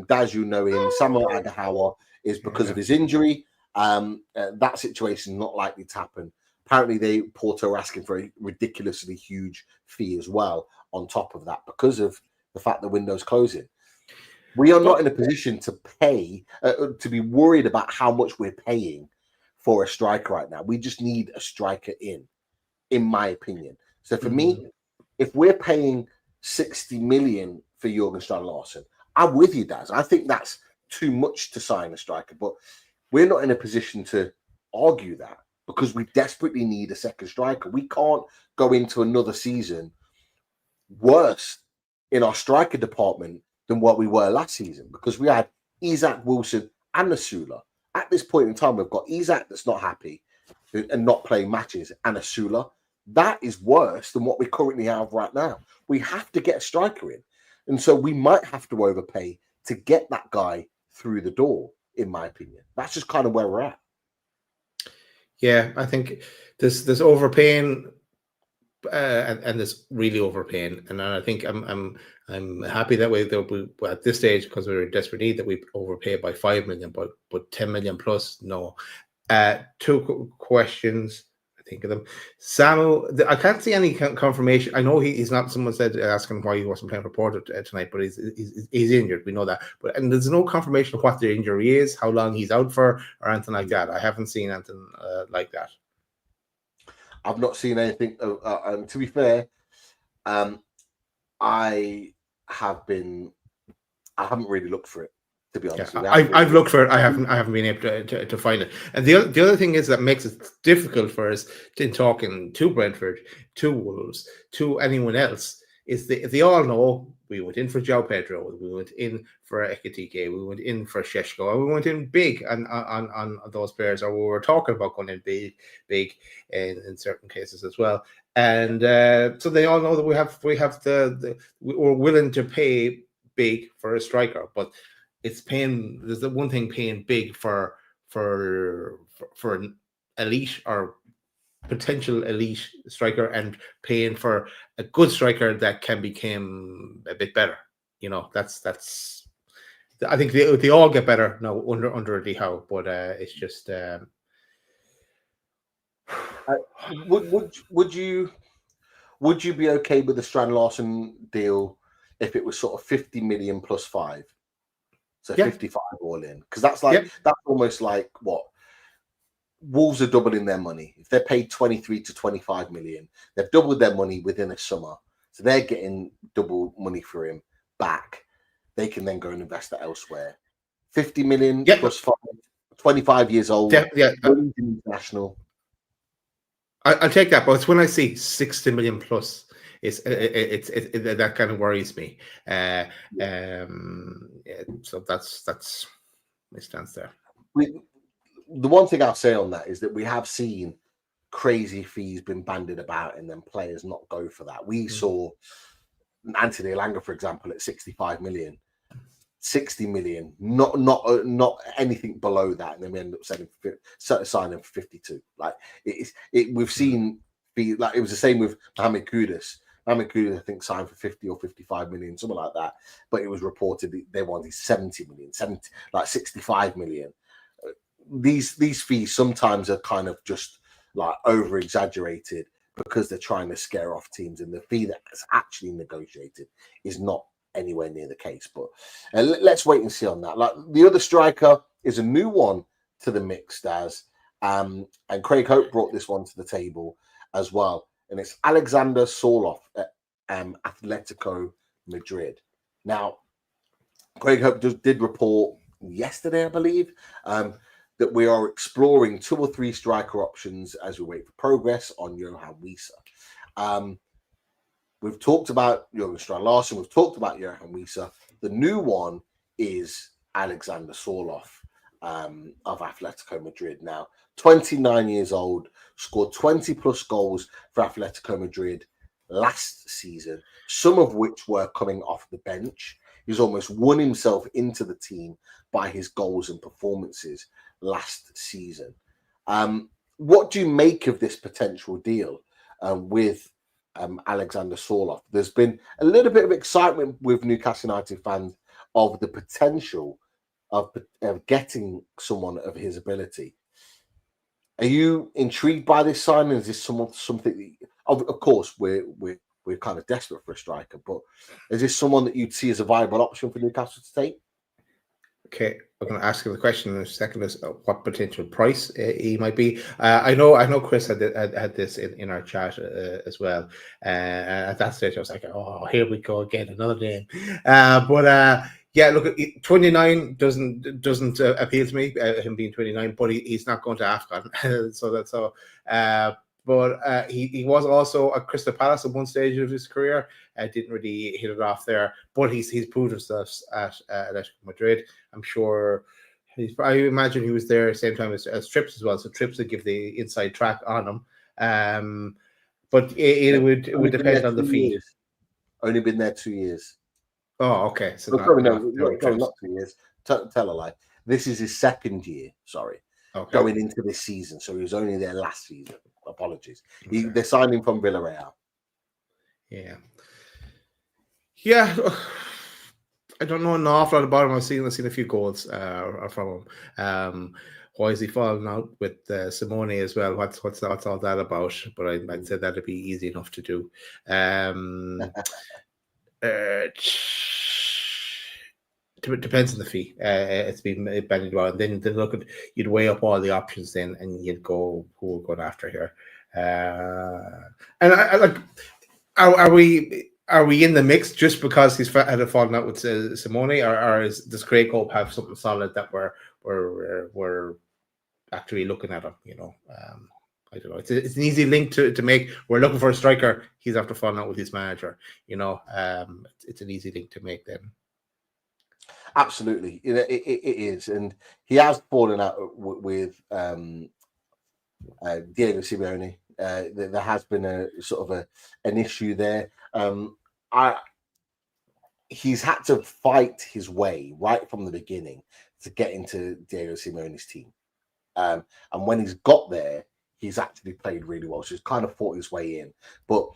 Daz, him, Samuel Agahawa, is because of his injury. That situation is not likely to happen. Apparently, Porto are asking for a ridiculously huge fee as well on top of that because of the fact the window's closing. We are not in a position to pay, to be worried about how much we're paying for a striker right now. We just need a striker in my opinion. So for me, if we're paying 60 million for Jürgen Strand-Larsen, I'm with you, Daz. I think that's too much to sign a striker, but we're not in a position to argue that because we desperately need a second striker. We can't go into another season worse in our striker department than what we were last season because we had Isak, Wilson, and Osula. At this point in time, we've got Isak that's not happy and not playing matches, and Osula. That is worse than what we currently have right now. We have to get a striker in. And so we might have to overpay to get that guy through the door, in my opinion. That's just kind of where we're at. Yeah, I think there's overpaying and there's really overpaying. And I think I'm happy that we at this stage, because we're in desperate need, that we overpay by 5 million, but 10 million plus, no. Two questions. Think of them. Samuel, I can't see any confirmation. I know he's not. Someone said asking why he wasn't playing for Porto tonight, but he's injured. We know that, and there's no confirmation of what the injury is, how long he's out for, or anything like that. I haven't seen anything like that. I've not seen anything. And to be fair, I haven't really looked for it. To be honest, I've looked for it. I haven't been able to find it. And the other thing is that makes it difficult for us in talking to Brentford, to Wolves, to anyone else. Is they all know we went in for João Pedro, we went in for Ekitike, we went in for Šeško, and we went in big on those players, or we were talking about going in big in certain cases as well. And so they all know that we're willing to pay big for a striker, but it's paying. There's the one thing paying big for an elite or potential elite striker, and paying for a good striker that can become a bit better. That's. I think they all get better now under Eddie Howe, but it's just. Would you would you be okay with the Strand Larson deal if it was sort of 50 million plus 5? So 55 all in, because that's almost like what Wolves are doubling their money. If they're paid 23 to 25 million, they've doubled their money within a summer. So they're getting double money for him back. They can then go and invest it elsewhere. 50 million plus 5, 25 years old, international. I'll take that, but it's when I see 60 million plus, it's that kind of worries me. So that's my stance there. The one thing I'll say on that is that we have seen crazy fees been bandied about and then players not go for that. We saw Anthony Elanga, for example, at 65 million, 60 million, not anything below that, and then we end up signing for 52. Like we've seen like it was the same with Mohamed Kudus. Mohamed Kudus, I think, signed for 50 or 55 million, something like that. But it was reported they wanted 70 million, 65 million. These fees sometimes are kind of just like over exaggerated because they're trying to scare off teams, and the fee that's actually negotiated is not anywhere near the case. But let's wait and see on that. Like the other striker is a new one to the mix, Daz, and Craig Hope brought this one to the table as well, and it's Alexander Soloff at Atletico Madrid. Now, Craig Hope did report yesterday, I believe, that we are exploring 2 or 3 striker options as we wait for progress on Johan Wissa. We've talked about Jurgen Strand Larsen. We've talked about Johan Wissa. The new one is Alexander Soloff of Atletico Madrid. Now, 29 years old, scored 20 plus goals for Atletico Madrid last season, some of which were coming off the bench. He's almost won himself into the team by his goals and performances last season. What do you make of this potential deal with Alexander Soloff? There's been a little bit of excitement with Newcastle United fans of the potential of getting someone of his ability. Are you intrigued by this signing? Is this something? Of course, we're kind of desperate for a striker, but is this someone that you'd see as a viable option for Newcastle to take? Okay, I'm going to ask you the question in a second: is what potential price he might be? I know Chris had this in our chat as well. At that stage, I was like, "Oh, here we go again, another name." Yeah, look, 29 doesn't appeal to me. Him being 29, but he's not going to AFCON, so that's all. But he was also at Crystal Palace at one stage of his career. Didn't really hit it off there, but he's proved himself at Atletico Madrid. I'm sure. I imagine he was there at the same time as Trips as well. So Trips would give the inside track on him. But it would depend on the fee. Only been there 2 years. Oh, okay. So not 2 years. Tell a lie. This is his second year. Sorry, going into this season. So he was only there last season. Apologies. Okay. They're signing from Villarreal. Yeah. I don't know an awful lot about him. I've seen a few goals from him. Why is he falling out with Simone as well? What's all that about? But I'd say that'd be easy enough to do. Depends on the fee. It's been bandied about. And then look at, you'd weigh up all the options then, and you'd go who we're going after here. And I like, are we in the mix just because he's had a falling out with Simone, or does Craig Hope have something solid that we're actually looking at him? You know, I don't know. It's an easy link to make. We're looking for a striker. He's after falling out with his manager. You know, it's an easy link to make then. Absolutely, it is, and he has fallen out with Diego Simeone. There has been a sort of an issue there. He's had to fight his way right from the beginning to get into Diego Simeone's team, and when he's got there, he's actually played really well. So he's kind of fought his way in, but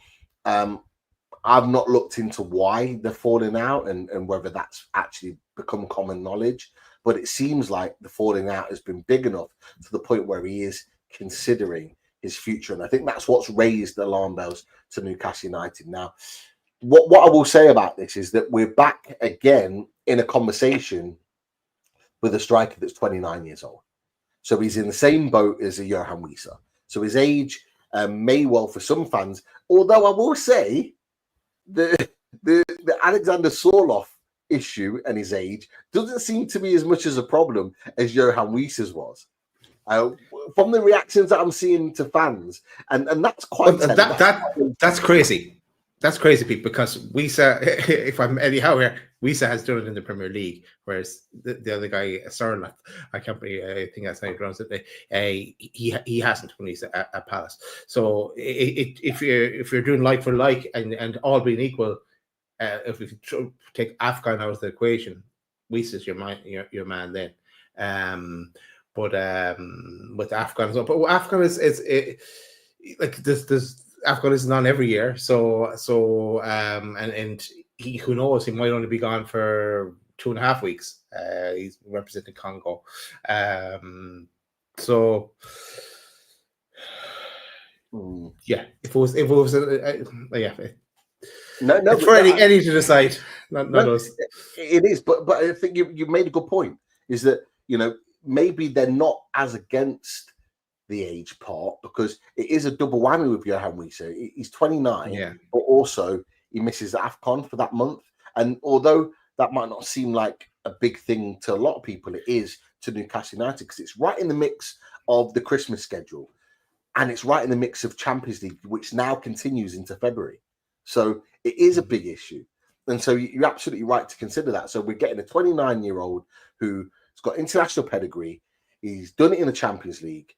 I've not looked into why they're falling out and whether that's actually become common knowledge, but it seems like the falling out has been big enough to the point where he is considering his future. And I think that's what's raised the alarm bells to Newcastle United. Now, what I will say about this is that we're back again in a conversation with a striker that's 29 years old. So he's in the same boat as a Johan Wissa. So his age may well, for some fans, although I will say the Alexander Sorloth issue and his age doesn't seem to be as much as a problem as Johan Wissa's was. From the reactions that I'm seeing to fans, and that's quite that's crazy. That's crazy, Pete, because Wissa, if I'm Eddie Howe here, Wissa has done it in the Premier League, whereas the other guy, Sorloth, I think that's how he pronounce it. He hasn't when he's at Palace. So if you're doing like for like and all being equal, if we take Afghan out of the equation, Wissa's your man then. But with Afghan as well, but Afghan is like this. Afghan isn't on every year, and he, who knows, he might only be gone for 2.5 weeks. He's representing Congo, so yeah. If it was, yeah. No, it's for Eddie to decide. Not us. It is, but I think you made a good point. Is that maybe they're not as against the age part, because it is a double whammy with Johan Wissa. He's 29, but also he misses the AFCON for that month. And although that might not seem like a big thing to a lot of people, it is to Newcastle United, because it's right in the mix of the Christmas schedule, and it's right in the mix of Champions League, which now continues into February. So it is a big issue. And so you're absolutely right to consider that. So we're getting a 29-year-old who's got international pedigree. He's done it in the Champions League,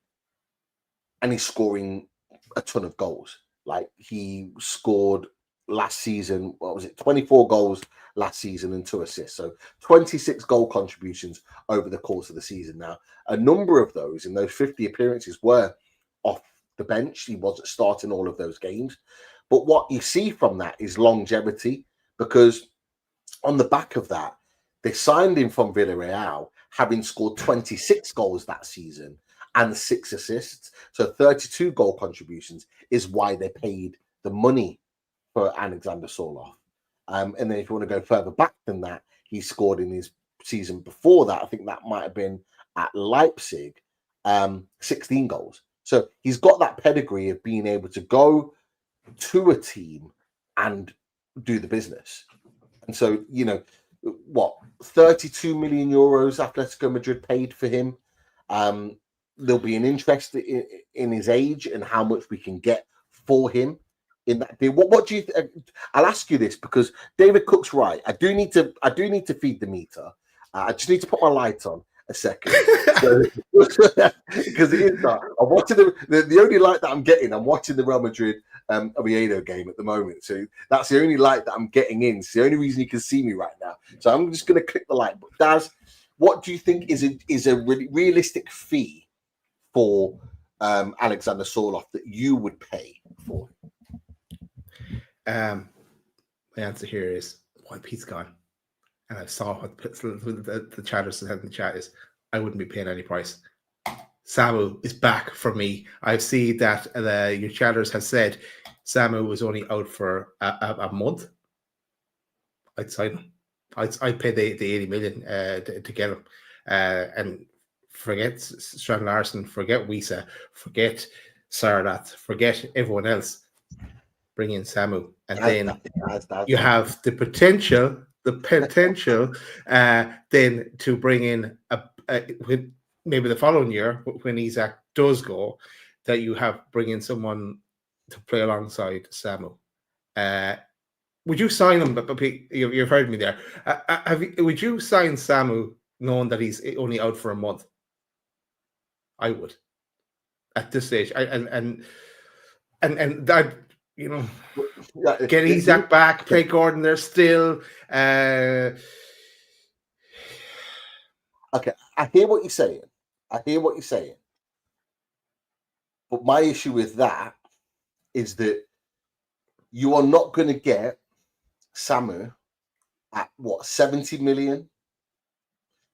and he's scoring a ton of goals. Like, he scored last season, 24 goals last season and 2 assists. So 26 goal contributions over the course of the season. Now, a number of those in those 50 appearances were off the bench. He wasn't starting all of those games. But what you see from that is longevity, because on the back of that, they signed him from Villarreal, having scored 26 goals that season and 6 assists. So 32 goal contributions is why they paid the money for Alexander Sorloth. And then if you want to go further back than that, he scored in his season before that, I think that might have been at Leipzig, 16 goals. So he's got that pedigree of being able to go to a team and do the business. And so, 32 million euros Atletico Madrid paid for him. There'll be an interest in his age and how much we can get for him in that deal. What do you? I'll ask you this, because David Cook's right. I do need to feed the meter. I just need to put my light on a second, because it is dark. I'm watching the only light that I'm getting. I'm watching the Real Madrid Oviedo game at the moment, so that's the only light that I'm getting in. It's the only reason you can see me right now. So I'm just going to click the light. But Daz, what do you think is a really realistic fee for Alexander Sorloth that you would pay for? My answer here is why Pete's gone. And I saw what the chatters said in the chat is, I wouldn't be paying any price. Samu is back for me. I see that your chatters have said Samu was only out for a month. I'd sign him. I'd pay the 80 million to get him. And forget Strand Larson, forget Wissa, forget Sardat, forget everyone else. Bring in Samu. And then you have the potential then to bring in maybe the following year when Isak does go, that you bring in someone to play alongside Samu. Would you sign him? But you've heard me there. Would you sign Samu knowing that he's only out for a month? I would at this stage. And that. Get Isak back, play Gordon there still. Okay, I hear what you're saying. But my issue with that is that you are not going to get Samu at 70 million?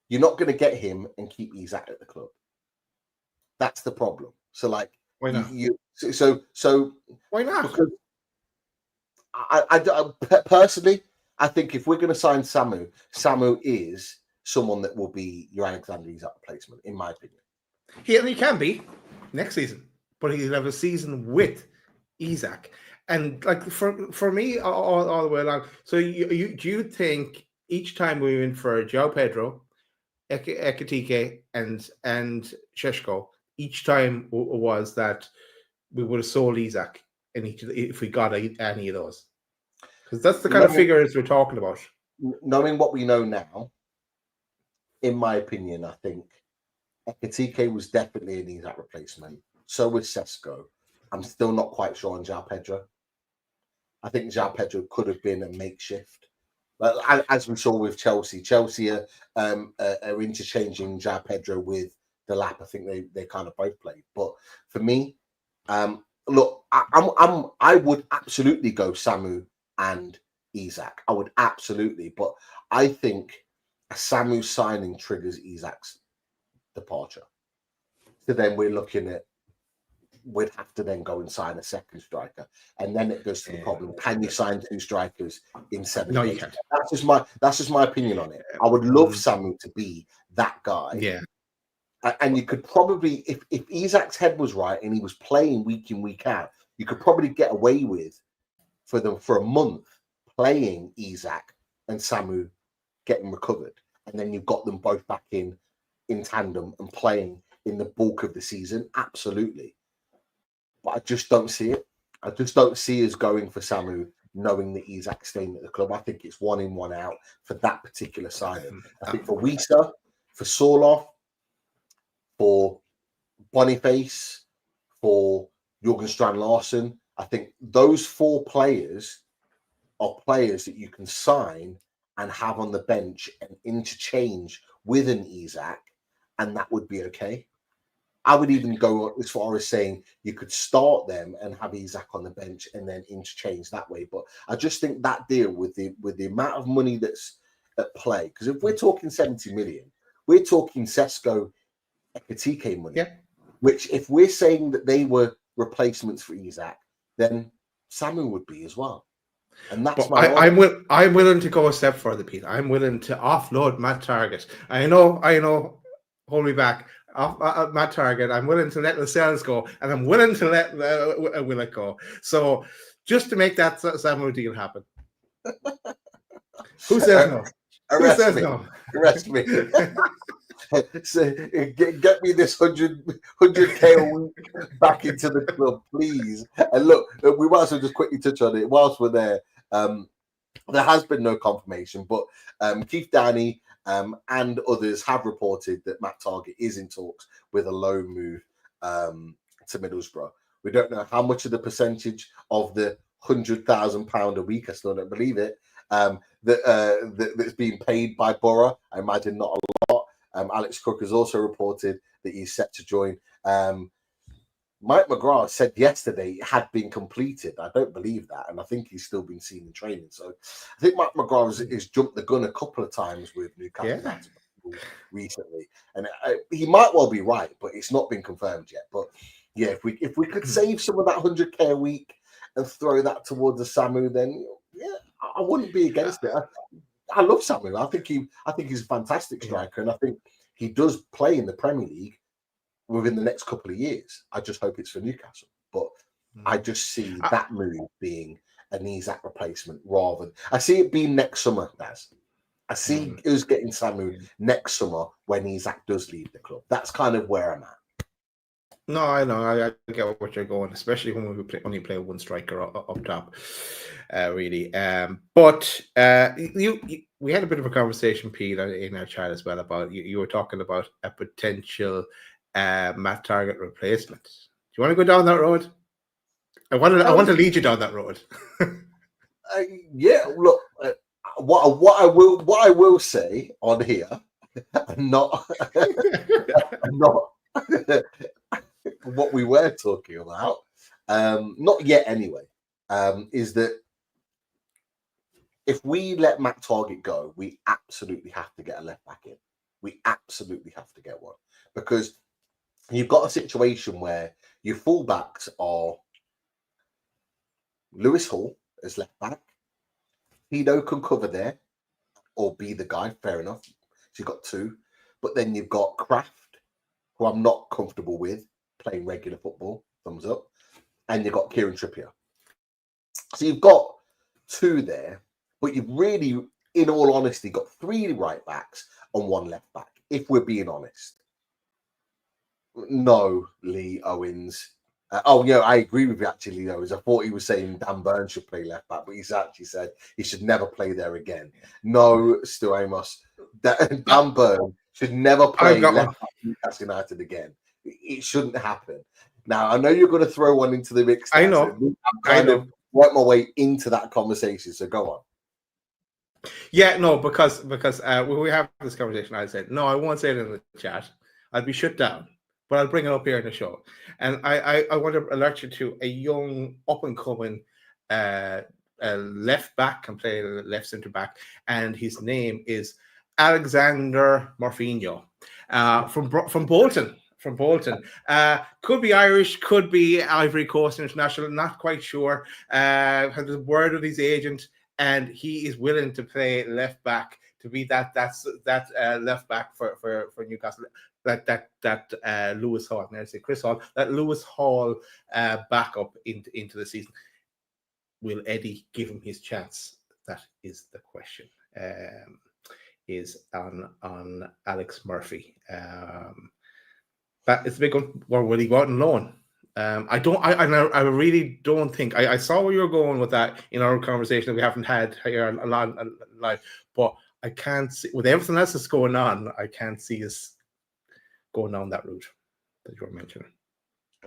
You're not going to get him and keep Isak at the club. That's the problem. So, Why not? So Why not? because I personally, I think if we're going to sign Samu is someone that will be your Alexander Isak replacement, in my opinion. He can be next season, but he'll have a season with Isak. And like for me, all the way along. So do you think each time we went for João Pedro, Ekitike, and Sheshko, each time was that we would have sold Isak in each if we got any of those? Because that's the kind of figures we're talking about. Knowing what we know now, in my opinion, I think Ekitike was definitely an Isak replacement. So was Sesko. I'm still not quite sure on João Pedro. I think João Pedro could have been a makeshift. But as we saw with Chelsea are interchanging João Pedro with Delap. I think they kind of both played. But for me, look, I would absolutely go Samu and Isak. I would absolutely, but I think a Samu signing triggers Isak's departure. So then we're looking at we'd have to then go and sign a second striker, and then it goes to the problem: can you sign two strikers in 7 days? No, you can't. That's just my opinion on it. I would love Samu to be that guy. Yeah. And you could probably, if Isak's head was right and he was playing week in, week out, you could probably get away with for a month playing Isak and Samu getting recovered. And then you've got them both back in tandem and playing in the bulk of the season. Absolutely. But I just don't see it. I just don't see us going for Samu knowing that Isak's staying at the club. I think it's 1 in, 1 out for that particular signing. I think for Wisa, for Sorloth, for Boniface, for Jurgen Strand-Larsen, I think those 4 players are players that you can sign and have on the bench and interchange with an Isak, and that would be okay. I would even go as far as saying you could start them and have Isak on the bench and then interchange that way. But I just think that deal with the amount of money that's at play, because if we're talking 70 million, we're talking Sesko Ekitike money. Yeah. Which, if we're saying that they were replacements for Isak, then Samu would be as well. And that's I'm willing to go a step further, Peter. I'm willing to offload Matt Target. I know. Hold me back. Off Matt Target. I'm willing to let Lascelles go, and I'm willing to let Willett go. So just to make that Samu deal happen. Who says no? Who says no? Arrest me. So, get me this 100K a week back into the club, please. And look, we might as well just quickly touch on it whilst we're there. There has been no confirmation, but Keith Downey and others have reported that Matt Target is in talks with a loan move to Middlesbrough. We don't know how much of the percentage of the £100,000 a week, I still don't believe it, that's being paid by Borough. I imagine not a lot. Alex Cook has also reported that he's set to join. Mike McGrath said yesterday it had been completed. I don't believe that, and I think he's still been seen in training. So I think Mike McGrath has jumped the gun a couple of times with Newcastle United recently, and he might well be right, but it's not been confirmed yet. But yeah, if we could save some of that 100K a week and throw that towards the Samu, then yeah, I wouldn't be against it. I love Samu. I think he's a fantastic striker, and I think he does play in the Premier League within the next couple of years. I just hope it's for Newcastle. But I just see that move being an Isak replacement rather. I see it being next summer, Daz. I see us getting Samu next summer when Isak does leave the club. That's kind of where I'm at. No, I know. I get what you're going, especially when we only play one striker up top, really. But we had a bit of a conversation, Pete, in our chat as well about you were talking about a potential Matt Target replacement. Do you want to go down that road? I want to lead you down that road. Yeah, look. What I will say on here, not what we were talking about, not yet anyway, is that if we let Matt Target go, we absolutely have to get a left back in. We absolutely have to get one, because you've got a situation where your fullbacks are Lewis Hall as left back. Tino can cover there or be the guy, fair enough. So you've got two. But then you've got Kraft, who I'm not comfortable with playing regular football, thumbs up. And you've got Kieran Trippier. So you've got two there, but you've really, in all honesty, got three right backs and one left back, if we're being honest. No, Lee Owens. I agree with you actually, Lee Owens. I thought he was saying Dan Burns should play left back, but he's actually said he should never play there again. No, Stu Amos. Dan Burns should never play left back Newcastle United again. It shouldn't happen. Now, I know you're going to throw one into the mix. I know. I'm kind of work my way into that conversation, so go on. Yeah, no, because when we have this conversation, I said, no, I won't say it in the chat. I'll be shut down, but I'll bring it up here in the show. And I want to alert you to a young, up-and-coming left back, can play left centre-back, and his name is Alexander Morfinho from Bolton. From Bolton. Could be Irish, could be Ivory Coast International, not quite sure. Has a word with his agent, and he is willing to play left back, to be that left back for Newcastle. That Lewis Hall, now I say Chris Hall, that Lewis Hall backup into the season. Will Eddie give him his chance? That is the question. Is on Alex Murphy. That it's a big one. Or will he go out on loan? I really don't think. I saw where you were going with that in our conversation that we haven't had here a lot live, but I can't see, with everything else that's going on, I can't see us going down that route that you were mentioning.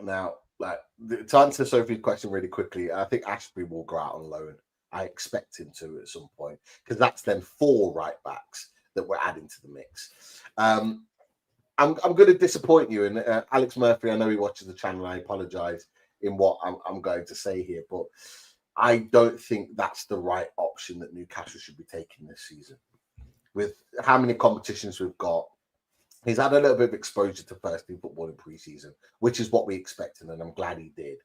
Now, to answer Sophie's question really quickly, I think Ashby will go out on loan. I expect him to at some point, because that's then 4 right backs that we're adding to the mix. I'm going to disappoint you, and Alex Murphy, I know he watches the channel, I apologise in what I'm going to say here, but I don't think that's the right option that Newcastle should be taking this season. With how many competitions we've got, he's had a little bit of exposure to first team football in pre-season, which is what we expected, and I'm glad he did.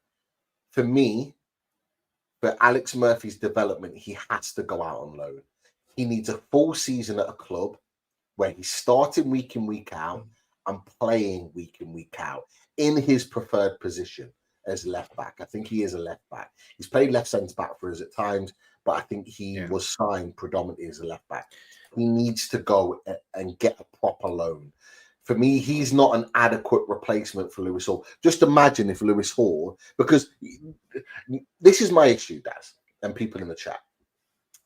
For me, for Alex Murphy's development, he has to go out on loan. He needs a full season at a club where he's starting week in, week out, and playing week in, week out in his preferred position as left back. I think he is a left back. He's played left centre back for us at times, but I think he was signed predominantly as a left back. He needs to go and get a proper loan. For me, he's not an adequate replacement for Lewis Hall. Just imagine if Lewis Hall, because this is my issue, Daz, and people in the chat,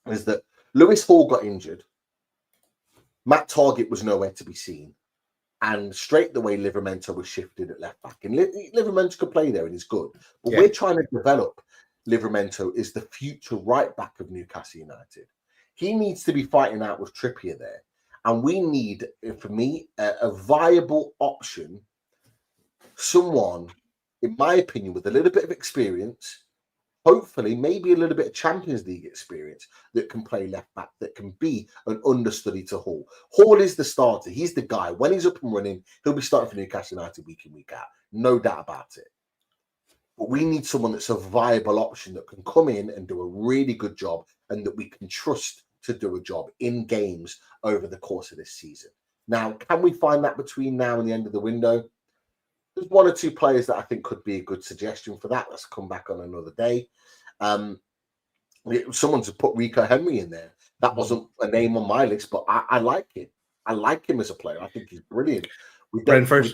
is that Lewis Hall got injured. Matt Targett was nowhere to be seen. And straight away, Livramento was shifted at left back. And Livramento could play there and he's good. But we're trying to develop Livramento as the future right back of Newcastle United. He needs to be fighting out with Trippier there. And we need, for me, a viable option. Someone, in my opinion, with a little bit of experience, hopefully maybe a little bit of Champions League experience, that can play left back, that can be an understudy to Hall. Hall is the starter. He's the guy. When he's up and running, he'll be starting for Newcastle United week in, week out. No doubt about it. But we need someone that's a viable option that can come in and do a really good job and that we can trust to do a job in games over the course of this season. Now, can we find that between now and the end of the window? There's 1 or 2 players that I think could be a good suggestion for that. Let's come back on another day. Someone's put Rico Henry in there. That wasn't a name on my list, but I like him. I like him as a player. I think he's brilliant. Brentford,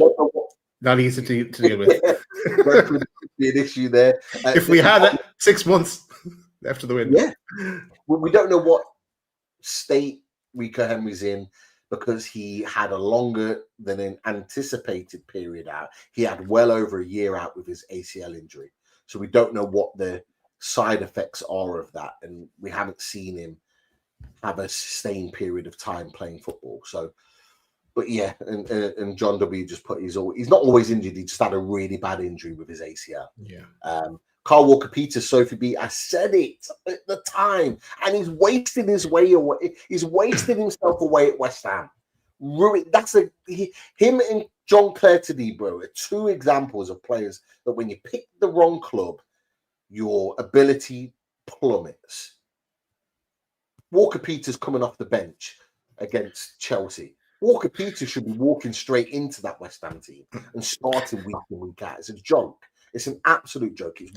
not easy to deal with. Brentford could be an issue there. If we had 6 months after the win. Yeah. Well, we don't know what state Rico Henry's in, because he had a longer than an anticipated period out. He had well over a year out with his ACL injury. So we don't know what the side effects are of that. And we haven't seen him have a sustained period of time playing football. So, but yeah, and John W just put, he's not always injured. He just had a really bad injury with his ACL. Yeah. Carl Walker-Peters, Sophie B, I said it at the time, and he's wasting his way away. He's wasting himself away at West Ham. Him and John Clare Tadibro are two examples of players that when you pick the wrong club, your ability plummets. Walker Peters coming off the bench against Chelsea. Walker Peters should be walking straight into that West Ham team and starting week in, week out. It's a joke. It's an absolute joke. He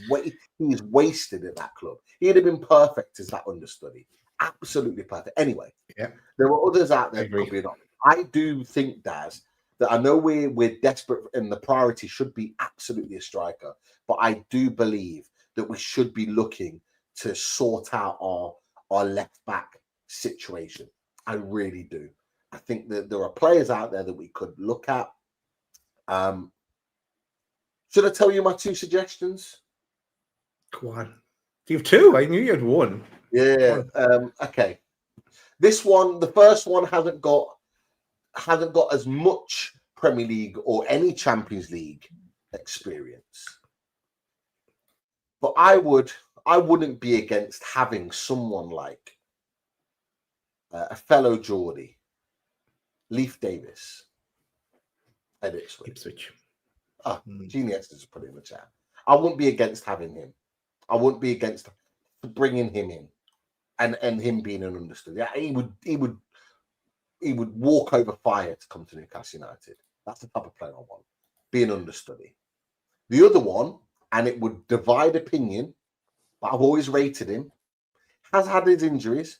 is wasted at that club. He'd have been perfect as that understudy. Absolutely perfect. Anyway, Yeah. there are others out there I agree. that could be not. I do think, Daz, that I know we're desperate and the priority should be absolutely a striker, but I do believe that we should be looking to sort out our left back situation. I really do. I think that there are players out there that we could look at. Should I tell you my two suggestions? Go on. You have two. I knew you had one. Yeah. Okay. This one, the first one, hasn't got as much Premier League or any Champions League experience. But I wouldn't be against having someone like a fellow Geordie, Leif Davis, at Ipswich. Genius has put it in the chat. I wouldn't be against having him. I wouldn't be against bringing him in and him being an understudy. He would walk over fire to come to Newcastle United. That's the type of player I want. Be an understudy. The other one, and it would divide opinion, but I've always rated him, has had his injuries,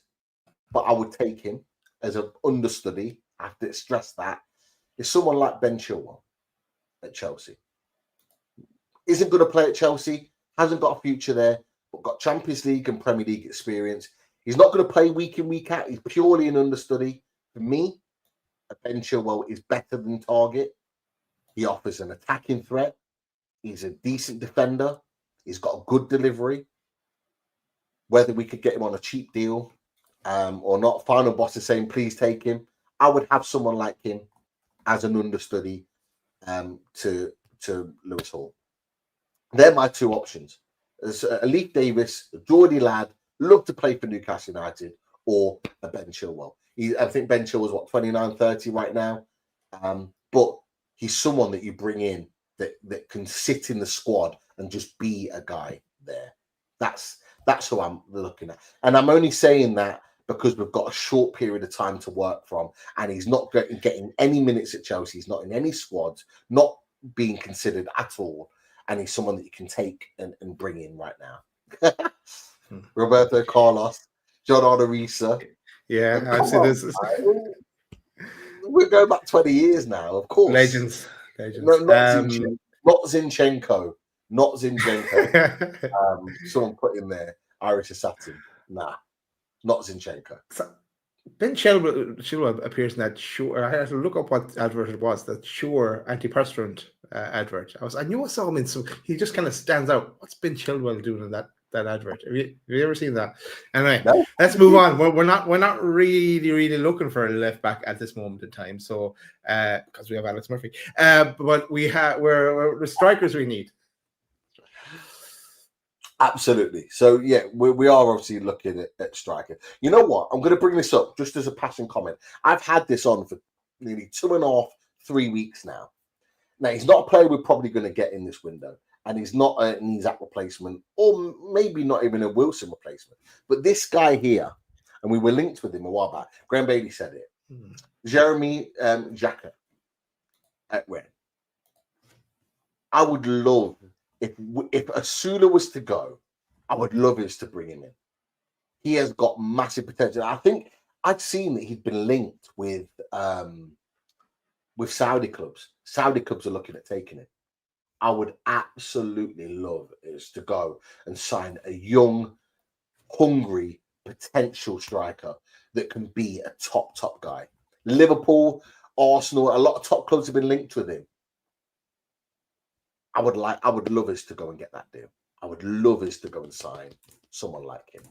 but I would take him as an understudy. I have to stress that. Is someone like Ben Chilwell at Chelsea. Isn't going to play at Chelsea, hasn't got a future there, but got Champions League and Premier League experience. He's not going to play week in, week out. He's purely an understudy. For me, Ben Chilwell is better than Target. He offers an attacking threat. He's a decent defender. He's got a good delivery. Whether we could get him on a cheap deal or not, Final Boss is saying, please take him. I would have someone like him as an understudy to Lewis Hall. They're my two options. There's a Leif Davis, a Geordie lad, love to play for Newcastle United, or a Ben Chilwell. I think Ben Chilwell's 29, 30 right now. But he's someone that you bring in that can sit in the squad and just be a guy there. That's who I'm looking at. And I'm only saying that because we've got a short period of time to work from, and he's not getting any minutes at Chelsea. He's not in any squads, not being considered at all. And he's someone that you can take and bring in right now. Roberto Carlos, John Arisa. Yeah, I've seen this. We're going back 20 years now, of course. Legends. No, not Zinchenko. Someone put in there, Irish assassin. Nah, not Zinchenko. Ben Chilwell appears in that Sure. I had to look up what advert it was. That Sure antiperspirant advert. I knew I saw him in some. He just kind of stands out. What's Ben Chilwell doing in that advert? Have you ever seen that? Anyway, no. Let's move on. We're not really looking for a left back at this moment in time. So because we have Alex Murphy, but we're the strikers we need. Absolutely. So, yeah, we are obviously looking at striker. You know what? I'm going to bring this up just as a passing comment. I've had this on for nearly 2.5, 3 weeks now. Now, he's not a player we're probably going to get in this window, and he's not an Isaac replacement, or maybe not even a Wilson replacement. But this guy here, and we were linked with him a while back, Graham Bailey said it, Jeremy Xhaka at Rennes. I would love... If Osula was to go, I would love us to bring him in. He has got massive potential. I think I'd seen that he'd been linked with Saudi clubs. Saudi clubs are looking at taking him. I would absolutely love us to go and sign a young, hungry, potential striker that can be a top guy. Liverpool, Arsenal, a lot of top clubs have been linked with him. I would love us to go and get that deal. I would love us to go and sign someone like him.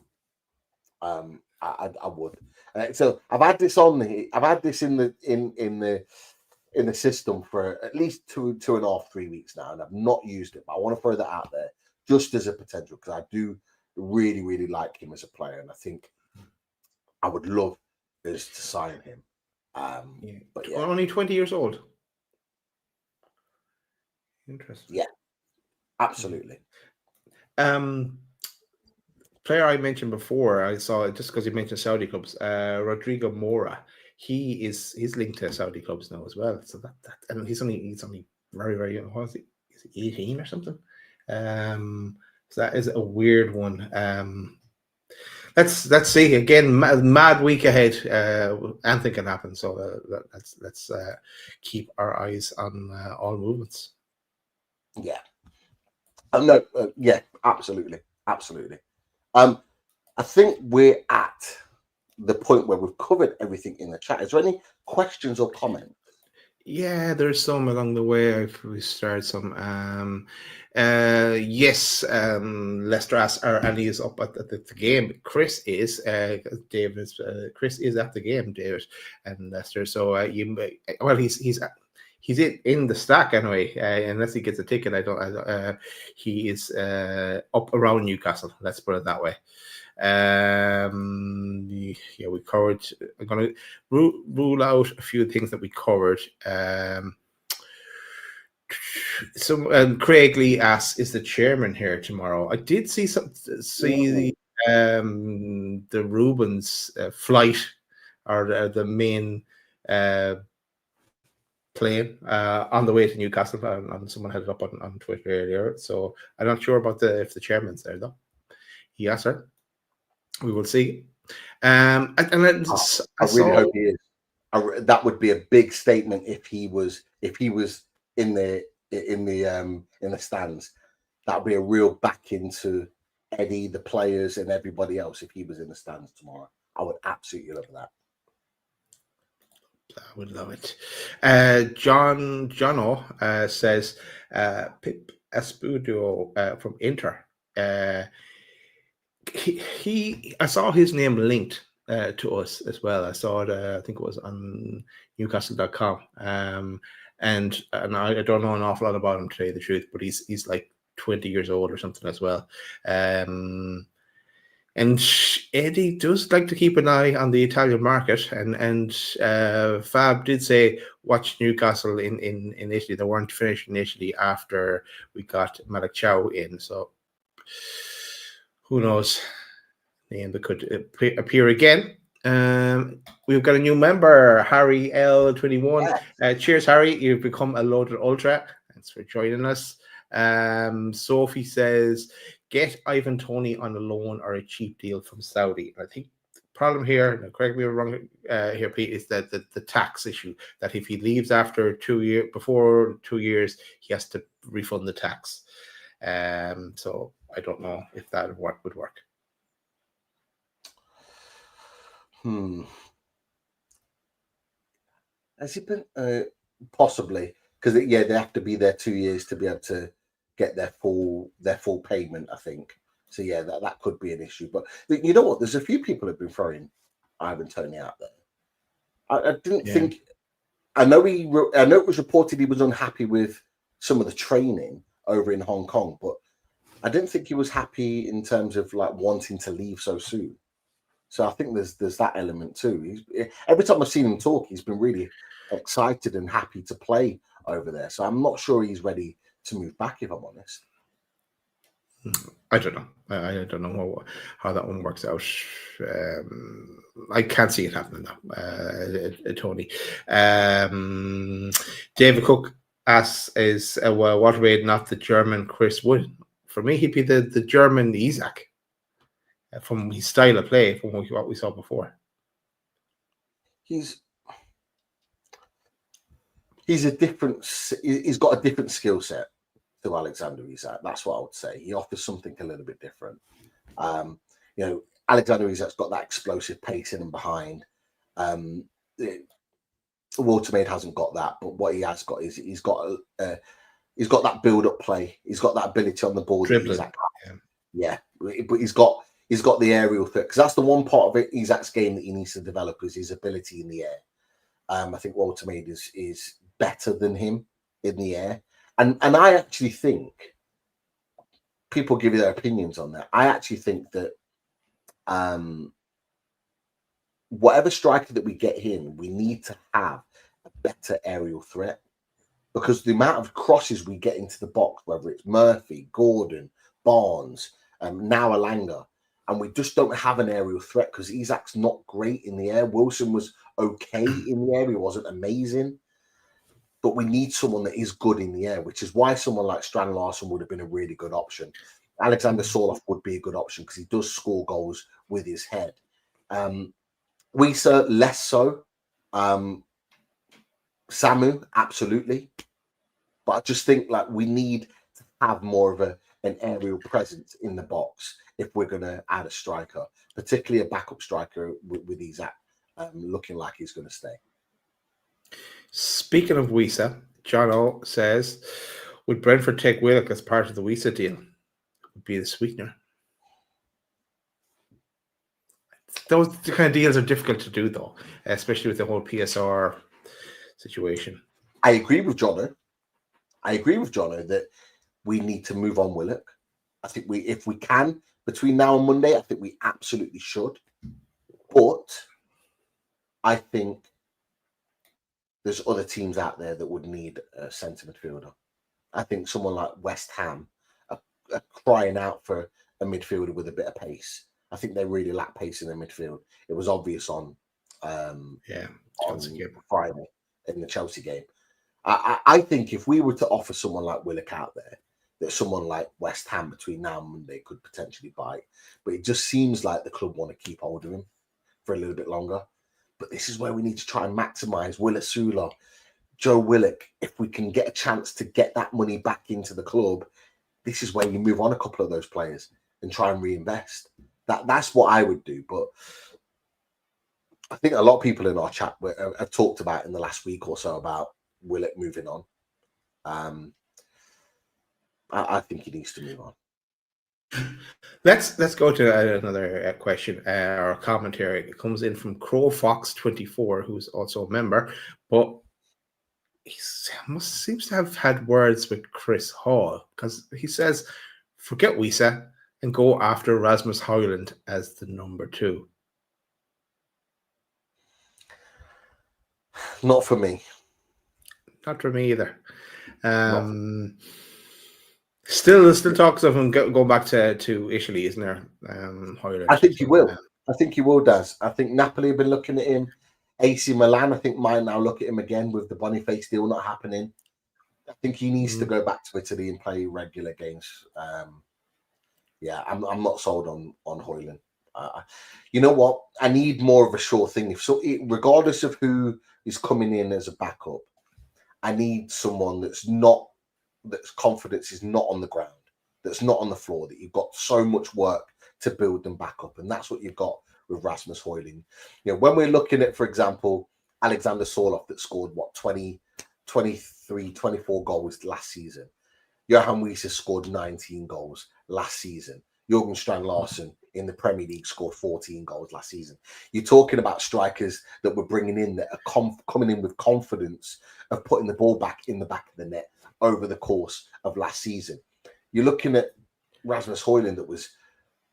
I would. So I've had this on the. I've had this in the system for at least 2.5, 3 weeks now, and I've not used it. But I want to throw that out there just as a potential because I do really like him as a player, and I think I would love us to sign him. But yeah. Only 20 years old. Interesting. Yeah, absolutely. Player I mentioned before, I saw it just because you mentioned Saudi clubs. Rodrigo Mora, he's linked to Saudi clubs now as well. So that and he's only very young. What is he? Is he 18 or something? So that is a weird one. Let's see again. Mad week ahead. Anything can happen. So let's keep our eyes on all movements. Yeah. No. Yeah. Absolutely. I think we're at the point where we've covered everything in the chat. Is there any questions or comments? Yeah, there's some along the way. We started some. Yes, Leicester and he is up at the game. Chris is David. Chris is at the game, David, and Leicester. So he's in the stack anyway. Unless he gets a ticket, I don't. He is up around Newcastle. Let's put it that way. We covered. I'm going to rule out a few things that we covered. Craig Lee asks, "Is the chairman here tomorrow?" I did see the Rubens flight or the main plane on the way to Newcastle, and someone had it up on Twitter earlier. So I'm not sure about if the chairman's there though. Yes, sir. We will see. I really hope he is. That would be a big statement if he was in the stands. That would be a real back into Eddie, the players, and everybody else if he was in the stands tomorrow. I would absolutely love that. I would love it. Jono says Pip Espudo from Inter. I saw his name linked to us as well. I saw it. I think it was on Newcastle.com. And I don't know an awful lot about him, to tell you the truth, but he's like 20 years old or something as well. And Eddie does like to keep an eye on the Italian market, and Fab did say watch Newcastle in Italy. They weren't finished initially after we got Malik Chow in, so who knows? Name that could appear again. We've got a new member, Harry L21. Cheers, Harry. You've become a loaded ultra. Thanks for joining us. Sophie says, get Ivan Toney on a loan or a cheap deal from Saudi. I think the problem here, correct me if I'm wrong here, Pete, is that the tax issue, that if he leaves after 2 years, before 2 years, he has to refund the tax. So I don't know if that would work. Has it been possibly, because they have to be there 2 years to be able to get their full payment, I think. So yeah, that could be an issue. But you know what? There's a few people have been throwing Ivan Toney out there. I didn't think. I know it was reported he was unhappy with some of the training over in Hong Kong, but I didn't think he was happy in terms of like wanting to leave so soon. So I think there's that element too. Every time I've seen him talk, he's been really excited and happy to play over there. So I'm not sure he's ready to move back, if I'm honest. I don't know. I don't know how that one works out. I can't see it happening though. Tony. David Cook asks, is Waterway not the German Chris Wood? For me, he'd be the German Isaac. From his style of play, from what we saw before. He's he's got a different skill set to Alexander Isak. That's what I would say. He offers something a little bit different. Alexander Isak's got that explosive pace in and behind. Watermaid hasn't got that, but what he has got is he's got that build-up play. He's got that ability on the ball. Dribbling. But he's got the aerial threat, because that's the one part of Isak's game that he needs to develop, is his ability in the air. I think Watermaid is better than him in the air, and I actually think people give you their opinions on that. I actually think that whatever striker that we get in, we need to have a better aerial threat, because the amount of crosses we get into the box, whether it's Murphy, Gordon, Barnes, now Alanga, and we just don't have an aerial threat because Isak's not great in the air. Wilson was okay in the air. He wasn't amazing. But we need someone that is good in the air, which is why someone like Strand Larsen would have been a really good option. Alexander Sorloth would be a good option because he does score goals with his head. Wisa, less so. Samu, absolutely. But I just think like we need to have more of an aerial presence in the box if we're going to add a striker, particularly a backup striker with Isak looking like he's going to stay. Speaking of Wisa, John O says, would Brentford take Willock as part of the Wisa deal? Would be the sweetener. Those kind of deals are difficult to do, though, especially with the whole PSR situation. I agree with Jono. That we need to move on Willock. I think if we can, between now and Monday, I think we absolutely should. But I think there's other teams out there that would need a centre midfielder. I think someone like West Ham are crying out for a midfielder with a bit of pace. I think they really lack pace in their midfield. It was obvious on Friday in the Chelsea game. I think if we were to offer someone like Willock out there, that someone like West Ham between now and Monday could potentially buy. But it just seems like the club want to keep hold of him for a little bit longer. But this is where we need to try and maximise Will Osula, Joe Willock. If we can get a chance to get that money back into the club, this is where you move on a couple of those players and try and reinvest. That's what I would do. But I think a lot of people in our chat have talked about in the last week or so about Willock moving on. I think he needs to move on. Let's go to another question or comment here. It comes in from CrowFox24, who's also a member, but he seems to have had words with Chris Hall because he says, forget Wisa and go after Rasmus Højlund as the number 2. Not for me. Not for me either. Still talks of him going back to Italy, isn't there? Højlund. I think he will. I think he will, Daz. I think Napoli have been looking at him. AC Milan, I think, might now look at him again with the Boniface deal not happening. I think he needs to go back to Italy and play regular games. I'm not sold on Højlund. You know what? I need more of a sure thing. Regardless of who is coming in as a backup, I need someone that's confidence is not on the ground, that's not on the floor, that you've got so much work to build them back up. And that's what you've got with Rasmus Højlund. You know, when we're looking at, for example, Alexander Sorloth that scored 23, 24 goals last season. Johan Wisa scored 19 goals last season. Jürgen Strand Larsen in the Premier League scored 14 goals last season. You're talking about strikers that we're bringing in that are coming in with confidence of putting the ball back in the back of the net over the course of last season. You're looking at Rasmus Højlund that was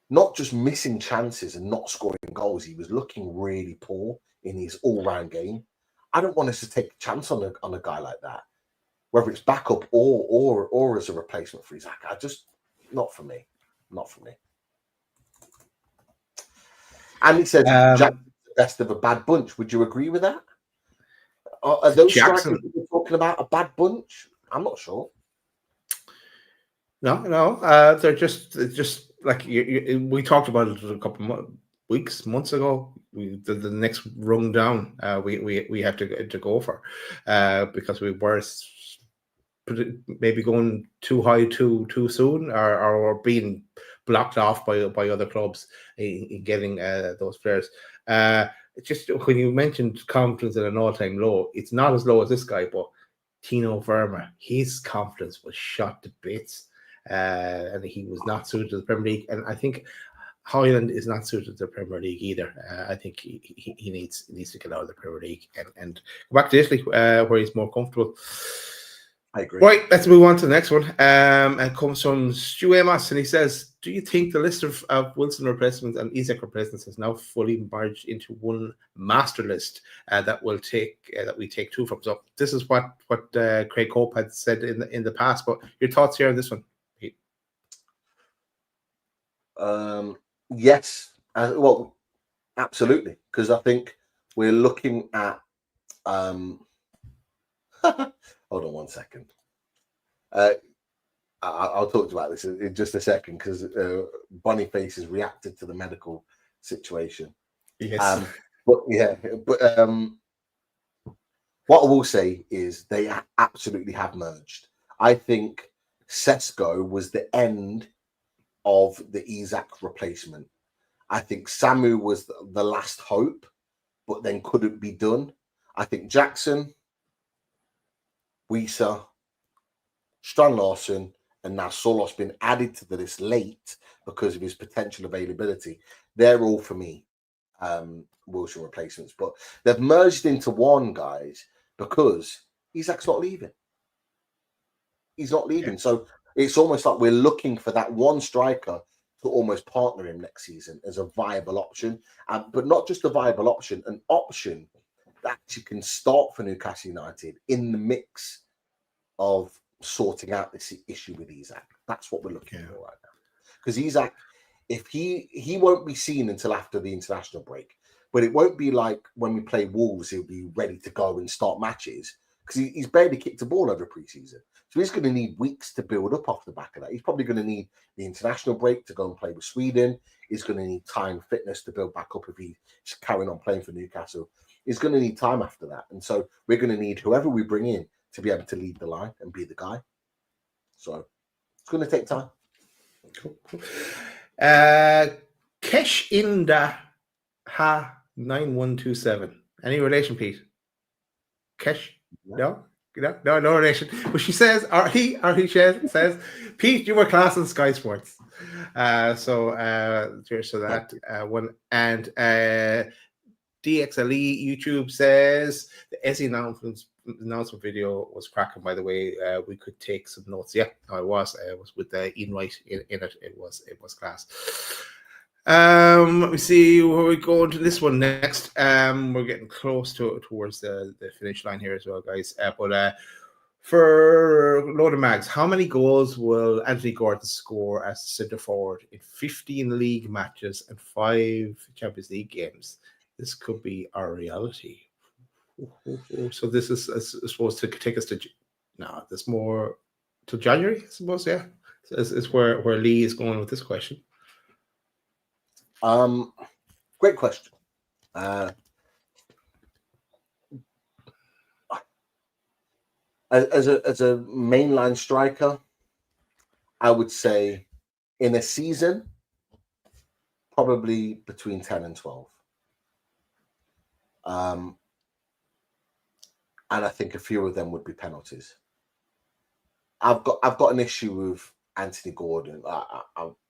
not just missing chances and not scoring goals. He was looking really poor in his all-round game. I don't want us to take a chance on a guy like that, whether it's backup or as a replacement for Isak. Not for me. Not for me. And he said, Jackson's the best of a bad bunch. Would you agree with that? Are those strikers that we're talking about a bad bunch? I'm not sure. No. They're just like we talked about it a couple of months ago. The next rung down, we have to go for because we were maybe going too high too soon, or being blocked off by other clubs in getting those players. Just when you mentioned confidence at an all-time low, it's not as low as this guy, but Tino Verma, his confidence was shot to bits, and he was not suited to the Premier League. And I think Højlund is not suited to the Premier League either. I think he needs to get out of the Premier League and go back to Italy, where he's more comfortable. I agree. Right, let's move on to the next one. It comes from Stu Amos, and he says, "Do you think the list of Wilson replacements and Isak replacements is now fully merged into one master list that we take two from?" So this is what Craig Hope had said in the past. But your thoughts here on this one, Pete? Yes, well, absolutely, because I think we're looking at. Hold on one second. I'll talk about this in just a second because Boniface has reacted to the medical situation. Yes. But what I will say is they absolutely have merged. I think Sesko was the end of the Isak replacement. I think Samu was the last hope, but then couldn't be done. I think Jackson, Wisa, Strand Larson, and now Solos been added to the list late because of his potential availability. They're all for me, Wilson replacements, but they've merged into one, guys, because Isak's not leaving. He's not leaving. Yeah. So it's almost like we're looking for that one striker to almost partner him next season as a viable option, but not just a viable option, an option that you can start for Newcastle United in the mix of sorting out this issue with Isak. That's what we're looking for right now. Because Isak, if he won't be seen until after the international break, but it won't be like when we play Wolves, he'll be ready to go and start matches because he's barely kicked a ball over preseason. So he's going to need weeks to build up off the back of that. He's probably going to need the international break to go and play with Sweden. He's going to need time, fitness to build back up if he's carrying on playing for Newcastle. He's going to need time after that. And so we're going to need whoever we bring in to be able to lead the line and be the guy. So it's going to take time. Cool. Kesh Inda Ha 9127. Any relation, Pete? Kesh? No relation. But she says, says, Pete, you were class in Sky Sports. Cheers to that one. And DXLE YouTube says the Essie announcement video was cracking. By the way, we could take some notes. Yeah, no, it was with the Ian Wright in it. It was class. Let me see where we go into this one next. We're getting close towards the finish line here as well, guys. But for Load of Mags, how many goals will Anthony Gordon score as centre forward in 15 league matches and 5 Champions League games? This could be our reality. So this is supposed to take us to there's more to January, I suppose. Yeah, so is where Lee is going with this question. Great question. As a mainline striker, I would say in a season, probably between 10 and 12. And I think a few of them would be penalties. I've got an issue with Anthony Gordon.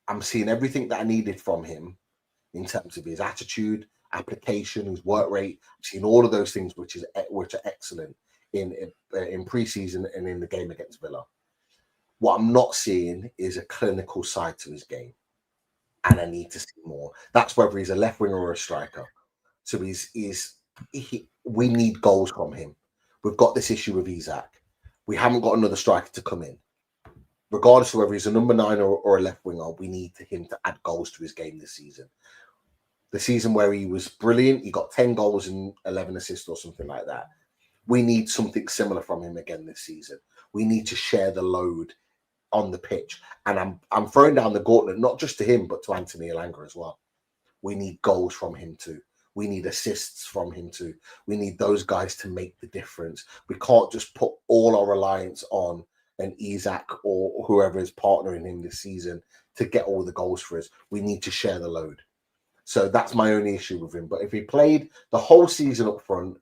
I'm seeing everything that I needed from him in terms of his attitude, application, his work rate. I've seen all of those things which are excellent in preseason and in the game against Villa. What I'm not seeing is a clinical side to his game, and I need to see more. That's whether he's a left winger or a striker. So we need goals from him. We've got this issue with Isak. We haven't got another striker to come in. Regardless of whether he's a number 9 or a left winger, we need him to add goals to his game this season. The season where he was brilliant, he got 10 goals and 11 assists or something like that. We need something similar from him again this season. We need to share the load on the pitch. And I'm throwing down the gauntlet, not just to him, but to Anthony Elanga as well. We need goals from him too. We need assists from him too. We need those guys to make the difference. We can't just put all our reliance on an Isak or whoever is partnering him this season to get all the goals for us. We need to share the load. So that's my only issue with him. But if he played the whole season up front,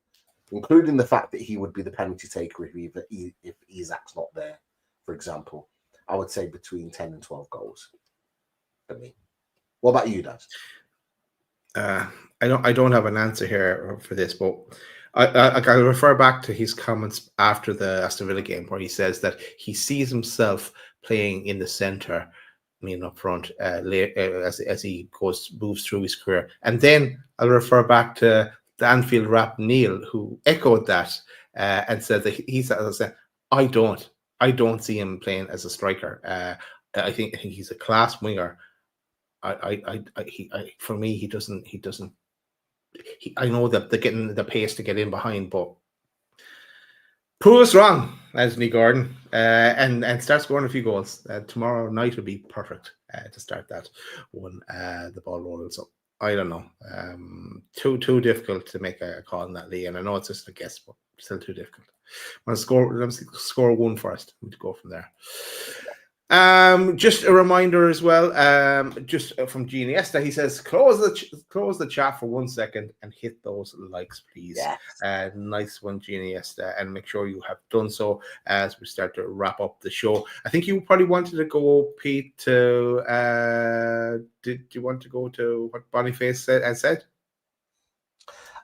including the fact that he would be the penalty taker if Isak's not there, for example, I would say between 10 and 12 goals for me. What about you, Daz? I don't have an answer here for this, but I refer back to his comments after the Aston Villa game, where he says that he sees himself playing in the centre, up front, as he moves through his career. And then I'll refer back to the Anfield rap Neil, who echoed that and said that I don't see him playing as a striker. I think he's a class winger. For me, he doesn't. I know that they're getting the pace to get in behind, but prove us wrong, Anthony Gordon, and start scoring a few goals. Tomorrow night would be perfect to start that one. The ball rolling. So I don't know. Too difficult to make a call in that league, and I know it's just a guess, but still too difficult. Let's score one first. We'll go from there. Just a reminder as well, just from Giniesta, he says, close the chat for 1 second and hit those likes, please. Yes. Nice one, Giniesta, and make sure you have done so as we start to wrap up the show. I think you probably wanted to go, Pete, to did you want to go to what Boniface said?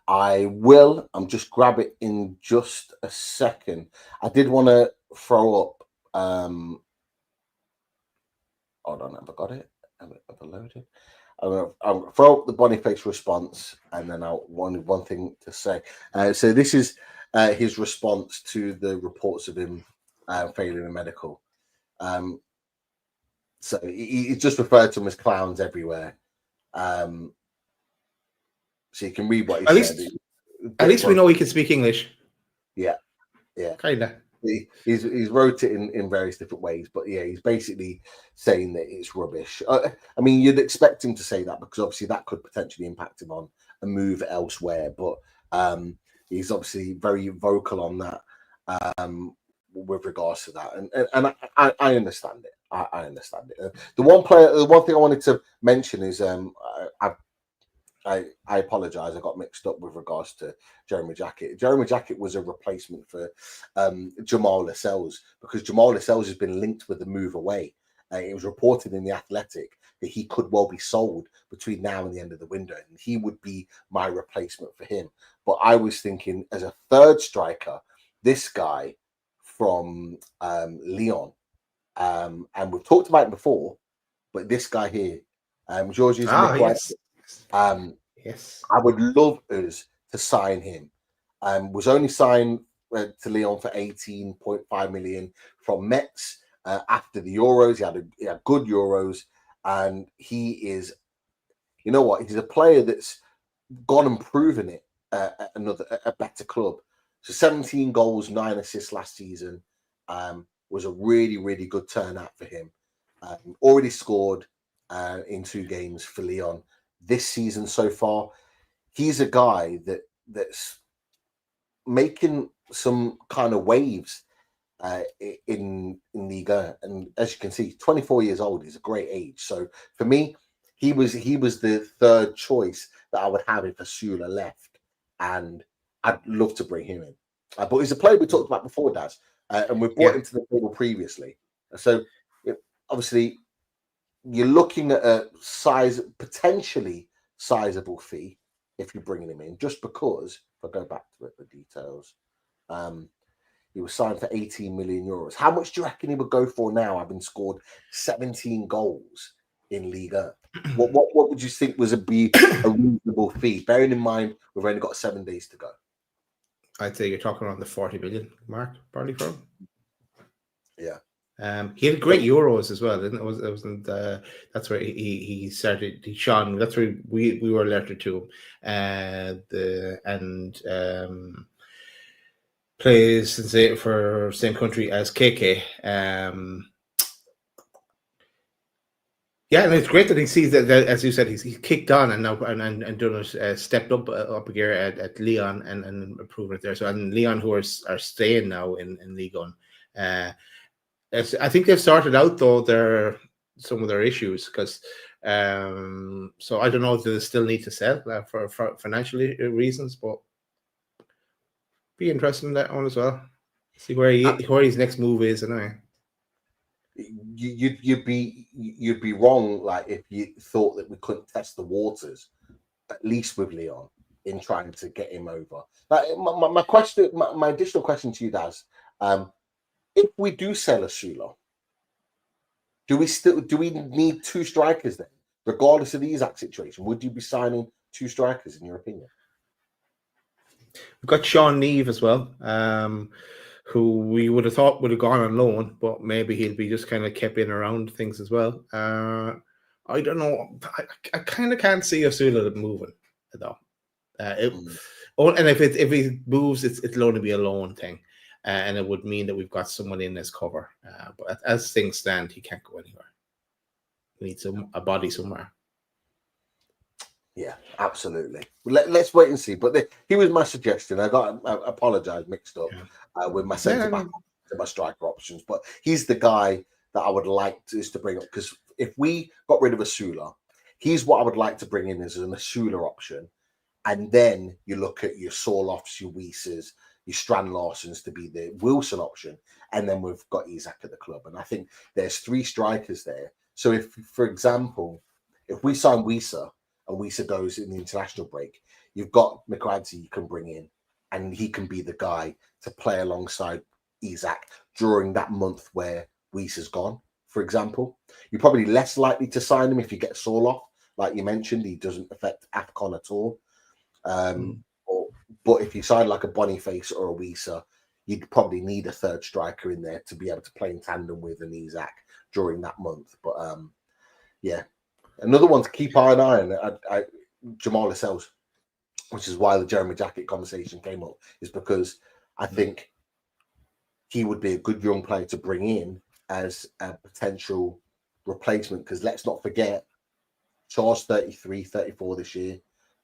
I will. I'm just grab it in just a second. I did want to throw up hold on, have I got it? Have I loaded? I'll throw up the Boniface response, and then I'll one thing to say. So this is his response to the reports of him failing a medical. So he just referred to them as clowns everywhere. So you can read what he said. At least we know he can speak English. Yeah. Kinda. He's wrote it in various different ways, but yeah, he's basically saying that it's rubbish. I mean, you'd expect him to say that because obviously that could potentially impact him on a move elsewhere, but he's obviously very vocal on that with regards to that, and I understand it. I understand it. The one thing I wanted to mention is I apologise. I got mixed up with regards to Jeremy Jackett. Jeremy Jackett was a replacement for Jamal Lascelles because Jamal Lascelles has been linked with the move away. It was reported in The Athletic that he could well be sold between now and the end of the window, and he would be my replacement for him. But I was thinking as a third striker, this guy from Lyon, and we've talked about it before, but this guy here, Georges. Yes. I would love us to sign him. Was only signed to Lyon for 18.5 million from Metz after the Euros. He had good Euros, and he is, you know what? He's a player that's gone and proven it at a better club. So 17 goals, 9 assists last season was a really, really good turnout for him. Already scored in 2 games for Lyon this season so far. He's a guy that's making some kind of waves in Liga, and as you can see, 24 years old is a great age. So for me, he was the third choice that I would have if Osula left, and I'd love to bring him in. But he's a player we talked about before, Daz, and we brought him to the table previously. So obviously, you're looking at a potentially sizable fee if you're bringing him in, just because, if I go back to it, the details, he was signed for 18 million euros. How much do you reckon he would go for now, having scored 17 goals in Liga? What would you think be a reasonable fee, bearing in mind we've only got 7 days to go? I'd say you're talking around the 40 million mark, probably for him. Yeah. He had great Euros as well, didn't it? It wasn't that's where he started. He shone. That's where we were alerted to him. Plays for same country as KK. Yeah, and it's great that he sees that as you said, he's kicked on and now and done stepped up a gear at Lyon and improving it there. So and Lyon, who are staying now in Ligue 1. I think they've sorted out though some of their issues because so I don't know if they still need to sell for financial reasons, but be interested in that one as well. See where his next move is, anyway. You'd be wrong, like if you thought that we couldn't test the waters, at least with Lyon in trying to get him over. My additional question to you, Daz, if we do sell Osula, do we need 2 strikers then, regardless of the Isak situation? Would you be signing 2 strikers in your opinion? We've got Sean Neve as well, who we would have thought would have gone on loan, but maybe he'll be just kind of kept in around things as well. I don't know. I kind of can't see Osula moving though. And if he moves, it'll only be a loan thing, and it would mean that we've got someone in as cover. But as things stand, he can't go anywhere. We need a body somewhere. Yeah, absolutely. Let's wait and see. But he was my suggestion. I apologize, mixed up with my centre back and my striker options. But he's the guy that I would like to bring up, because if we got rid of Osula, he's what I would like to bring in as an Osula option. And then you look at your Sorlofs, your Wiesers, your Strand Larsens to be the Wilson option. And then we've got Isak at the club. And I think there's 3 strikers there. So if, for example, if we sign Wieser and Wieser goes in the international break, you've got McGrady you can bring in, and he can be the guy to play alongside Isak during that month where Wieser's gone, for example. You're probably less likely to sign him if you get Sorloth. Like you mentioned, he doesn't affect AFCON at all. But if you sign like a Boniface or a Wieser, you'd probably need a 3rd striker in there to be able to play in tandem with an Isak during that month. But yeah, another one to keep an eye on, Jamal Lascelles, which is why the Jeremy Jackett conversation came up, is because I think he would be a good young player to bring in as a potential replacement. Because let's not forget, Shaw's 33, 34 this year.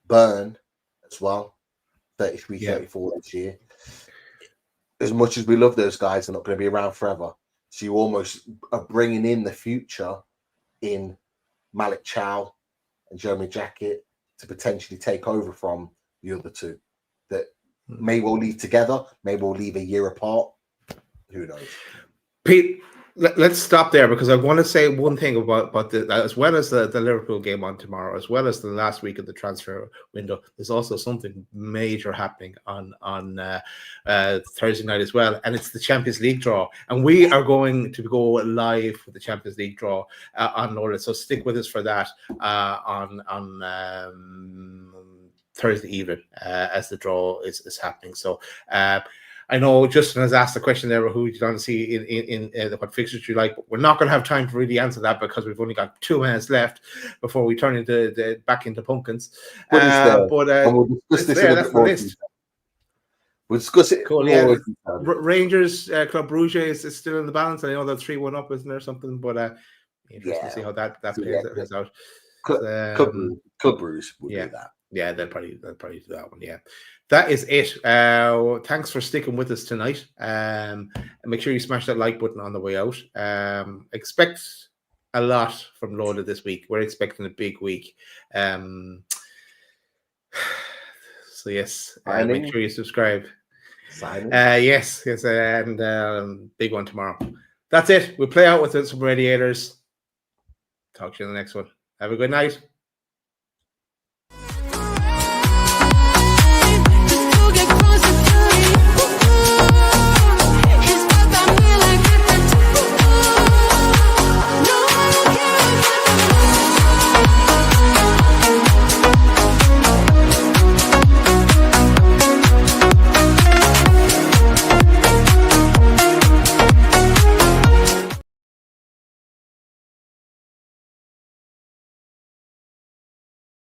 Byrne as well, 33, 34 this year. As much as we love those guys, they're not going to be around forever. So you almost are bringing in the future in Malik Chow and Jeremy Jackett to potentially take over from the other 2 that may well leave together, may well leave a year apart. Who knows? Pete, let's stop there, because I want to say one thing about as well as the Liverpool game on tomorrow, as well as the last week of the transfer window. There's also something major happening on Thursday night as well, and it's the Champions League draw. And we are going to go live with the Champions League draw on Lord. So stick with us for that on Thursday evening as the draw is happening. So. I know Justin has asked the question there, who you want to see in what fixtures you like, but we're not going to have time to really answer that because we've only got 2 minutes left before we turn back into pumpkins. We'll discuss this that's the list. We'll discuss it. Cool, yeah. Rangers Club Bruges is still in the balance. I know they're 3-1 up, isn't there, something? But interesting to see how that plays out. Club Bruges will do that. Yeah, they'll probably do that one. Yeah, that is it. Thanks for sticking with us tonight. And make sure you smash that like button on the way out. Expect a lot from Loaded this week. We're expecting a big week. So yes, make sure you subscribe. Yes, and big one tomorrow. That's it. We'll play out with some Radiators. Talk to you in the next one. Have a good night.